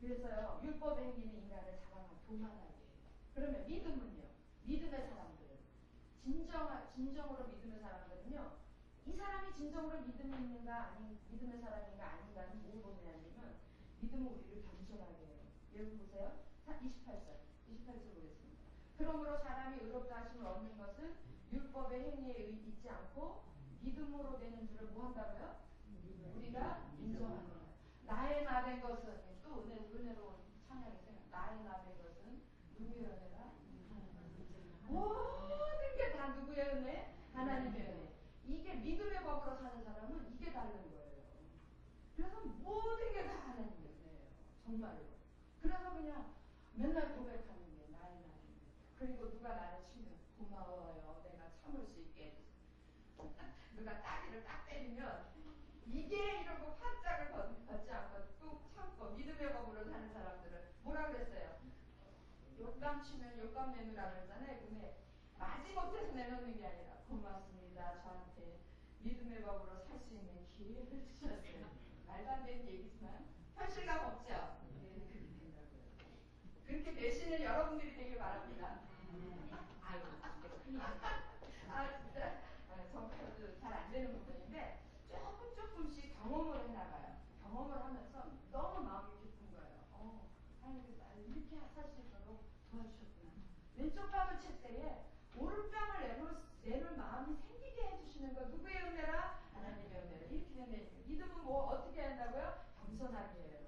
그래서요, 율법의 행위는 인간을 자랑하고 교만하게 해요. 그러면 믿음은요, 믿음의 사람들은 진정으로 믿음의 사람들은요, 이 사람이 진정으로 믿음이 있는가 아닌 믿음의 사람인가 아닌가는 뭘 보느냐면 믿음은 우리를 겸손하게 해요. 여기 보세요. 28절 보겠습니다. 그러므로 사람이 의롭다 하심을 얻는 것은 율법의 행위에 있지 않고 믿음으로 되는 줄을 뭐 한다고요? 우리가 인정하는 거예요. 나의 나 된 것은 또 은혜로운 찬양이 생각. 나의 나 된 것은 누구의 은혜라? 모든 게 다 누구의 은혜? 하나님의 은혜. 이게 믿음의 법으로 사는 사람은 이게 다른 거예요. 그래서 모든 게 다 하나님의 은혜예요. 정말로. 그래서 그냥 맨날 고백하는 게 나의 나입니다. 그리고 누가 나를 치면 고마워요. 내가 참을 수 있게 해주세요. 누가 따귀를 딱 때리면 이게 이러고 팔짝을 걷지 않고 뚝 참고 믿음의 법으로 사는 사람들은 뭐라 그랬어요? 욕감 치면 욕감 내놓으라고 그랬잖아요. 근데 마지못해서 내놓는 게 아니라 고맙습니다. 저한테 믿음의 법으로 살 수 있는 기회를 주셨어요. 말도 안 되는 얘기지만 현실감 없죠? 네, 그렇게 된다고요. 그렇게 되시는 여러분들이 되길 바랍니다. 아유, 진짜 정말로 잘 안 되는 부분인데 조금씩 경험을 해나가요. 경험을 하면서 너무 마음이 기쁜 거예요. 하나님께서 나를 이렇게 살 수 있도록 도와주셨구나. 왼쪽 뺨을 칠 때에 오른뺨을 내놓을 마음이 생기게 해주시는 거 누구의 은혜라? 하나님의 은혜라. 이렇게 되면 믿음은 뭐 어떻게 한다고요? 겸손하게 해요.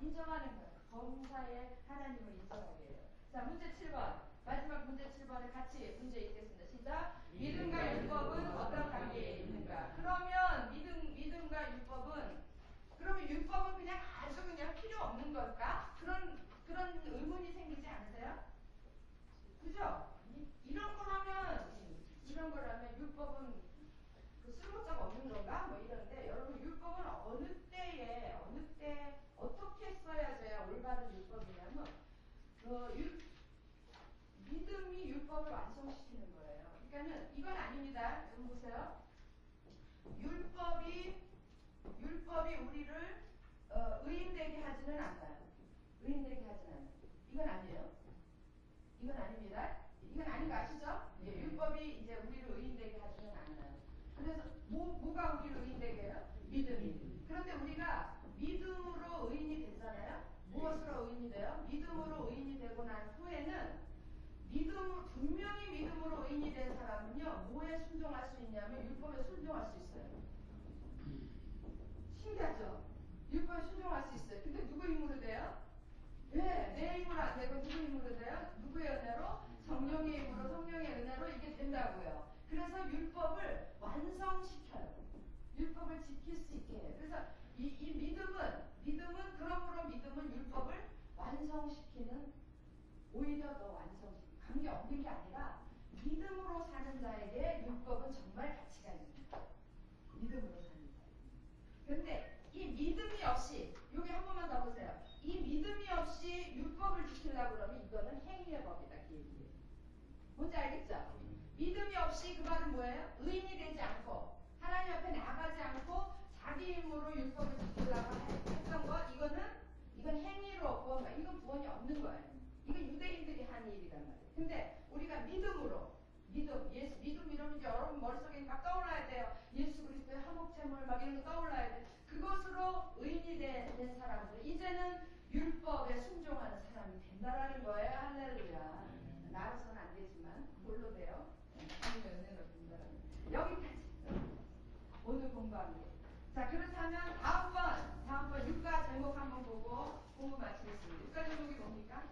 인정하는 거예요. 범사에 하나님을 인정하게 해요. 자, 문제 7번. 마지막 문제 7번에 같이 문제 읽겠습니다. 시작. 믿음과 율법은 어떤 관계에 있는가? 그러면 믿음과 율법은 그러면 율법은 그냥 아주 그냥 필요 없는 걸까? 그런 의문이 생기지 않으세요? 그죠? 이런 거라면 율법은 그 쓸모자가 없는 건가? 뭐 이런데 여러분 율법은 어느 때에 어떻게 써야져야 올바른 율법이냐면 믿음이 율법을 완성시키는 거예요. 그러니까는 이건 아닙니다. 여러분 보세요. 율법이 우리를 의인되게 하지는 않아요. 의인되게 하지는 않아요. 이건 아니에요. 이건 아닙니다. 이건 아닌 거 아시죠? 예, 율법이 이제 우리를 의인되게 하지는 않아요. 그래서 뭐가 우리를 의인되게 해요? 믿음이. 그런데 우리가 믿음으로 의인이 되잖아요. 무엇으로 의인이 돼요? 믿음으로 의인이 되고 난 후에는 분명히 믿음으로 의인이 된 사람은요, 뭐에 순종할 수 있냐면 율법에 순종할 수 있어요. 신기하죠? 율법에 순종할 수 있어요. 근데 누구 힘으로 돼요? 네, 내 힘으로 안 되고 누구 힘으로 돼요? 누구의 은혜로? 성령의 힘으로, 성령의 은혜로 이게 된다고요. 그래서 율법을 완성시켜요. 율법을 지킬 수 있게 해요. 그래서 이 믿음은 그러므로 믿음은 율법을 완성시키는, 오히려 더 완성시키는, 관계 없는 게 아니라 믿음으로 사는 자에게 율법은 정말 가치가 있습니다. 믿음으로 사는 자에게. 그런데 이 믿음이 없이, 여기 한 번만 더 보세요. 이 믿음이 없이 율법을 지키려고 그러면 이거는 행위의 법이다. 뭔지 알겠죠? 믿음이 없이 그 말은 뭐예요? 의인이 되지 않고 하나님 앞에 나가지 않고 자기 힘으로 율법을 지키려고 했던 것, 이건 행위로 없고 이건 구원이 없는 거예요. 이건 유대인들이 한 일이란 말이에요. 근데 우리가 믿음 이러면 이제 여러분 머릿속에 막 떠올라야 돼요. 예수 그리스도의 화목제물 막 이런 거 떠올라야 돼. 그것으로 의인이 된 사람들, 이제는 율법에 순종하는 사람이 된다라는 거예요. 할렐루야. 나로서는 안 되지만 뭘로 돼요? 하나님의 은혜로 된다라는 거예요. 여기까지 오늘 공부한 게. 자, 그렇다면 다음번 육가 제목 한번 보고 공부 마치겠습니다. 육가 제목이 뭡니까?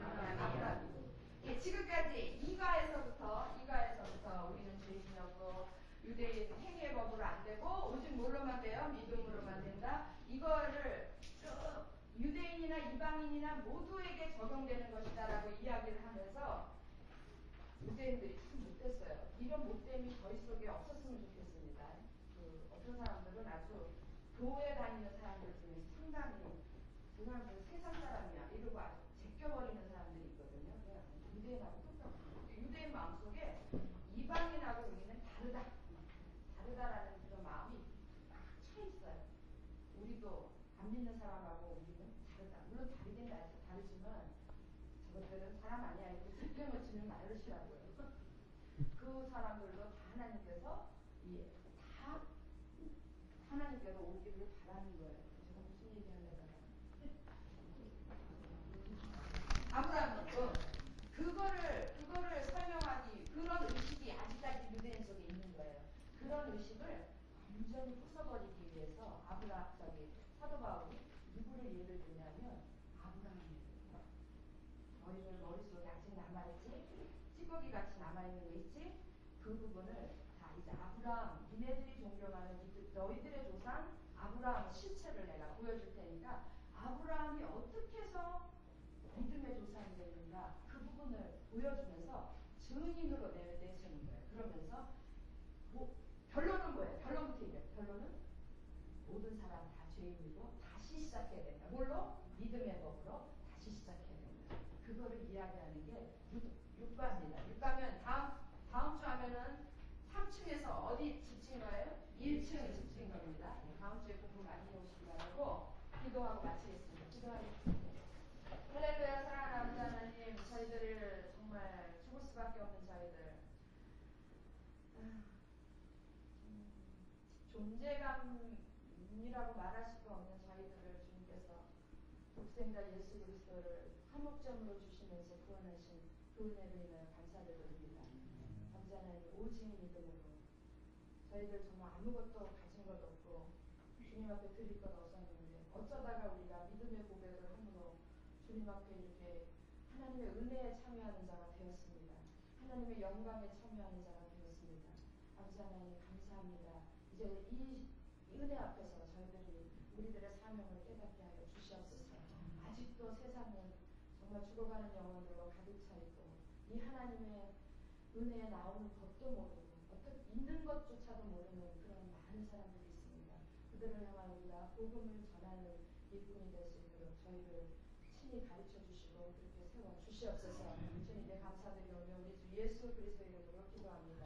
아브라함. 예, 지금까지 이가에서부터 우리는 죄인이었고 유대인 행위의 법으로 안 되고 오직 뭘로만 돼요? 믿음으로만 된다. 이거를 유대인이나 이방인이나 모두에게 적용되는 것이다라고 이야기를 하면서 유대인들이 참 못됐어요. 이런 못됨이 저희 속에 없었으면 좋겠습니다. 어떤 사람들은 아주 교회 다니는 사람들 중에 상당히 그 사람들은 세상 사람이야 이러고 아주 제껴버리는 사람들이 있거든요. 유대인하고 우리도 안 믿는 사람하고 우리는 다르다. 물론 다르긴 다르지만 저것들은 사람 아니야. 이렇게 설명을 주는 말으시라고요. 그 사람들도 다 하나님께서 다 하나님께서 오기를 바라는 거예요. 제가 무슨 얘기하려다가 아브라함은 그거를 설명하기 그런 의식이 아직까지 유대인 속에 있는 거예요. 그런 의식을 완전히 부숴버리기 위해서 사도 바울이 누구를 예를 들냐면 아브라함이에요. 너희들 머릿속에 아직 남아있지? 찌꺼기 같이 남아있는 거 있지? 그 부분을 다 이제 아브라함, 니네들이 존경하는 너희들의 조상 아브라함의 실체를 내가 보여줄 테니까 아브라함이 어떻게 해서 믿음의 조상이 됐는가 그 부분을 보여주면서 증인으로 내세우는 거예요. 그러면서 결론은 뭐예요? 결론부터 얘기해요. 결론은 모든 사람 다 죄인이고 다시 시작해야 된다. 뭘로? 믿음의 법으로 다시 시작해야 된다. 그거를 이야기하는 게 육과입니다. 육과면 다음 주 하면은 3층에서 어디 집중 거예요? 1층에 집중 겁니다. 다음 주에 공부 많이 해오시기 바라고 기도하고 마치겠습니다. 기도하겠습니다. 할렐루야. 사랑하는 하나님, 저희들을 정말 죽을 수밖에 없는 저희들 존재감이라고 말할 수가 없는 저희들을 주님께서 독생자 예수 그리스도를 화목점으로 주시면서 구원하신 그 은혜로 인하여 감사를 드립니다. 감사하나님 오직 믿음으로 저희들 정말 아무것도 가진 것 없고 주님 앞에 드릴 것 없었는데 어쩌다가 우리가 믿음의 고백을 함으로 주님 앞에 이렇게 하나님의 은혜에 참여하는 자가 되었습니다. 하나님의 영광에 참여하는 자가 되었습니다. 아버지 하나님 감사합니다. 이제 이 은혜 앞에서 저희들이 우리들의 사명을 깨닫게 하여 주시옵소서. 아직도 세상은 정말 죽어가는 영혼들로 가득 차 있고 이 하나님의 은혜에 나오는 것도 모르고 어떻게 있는 것조차도 모르는 그런 많은 사람들이 있습니다. 그들을 향한 우리가 복음을 전하는 일꾼이 될 수 있도록 저희를 친히 가르쳐 주시고 그렇게 세워 주시옵소서. 주님께 감사드리오며 우리 주 예수 그리스도 이름으로 기도합니다.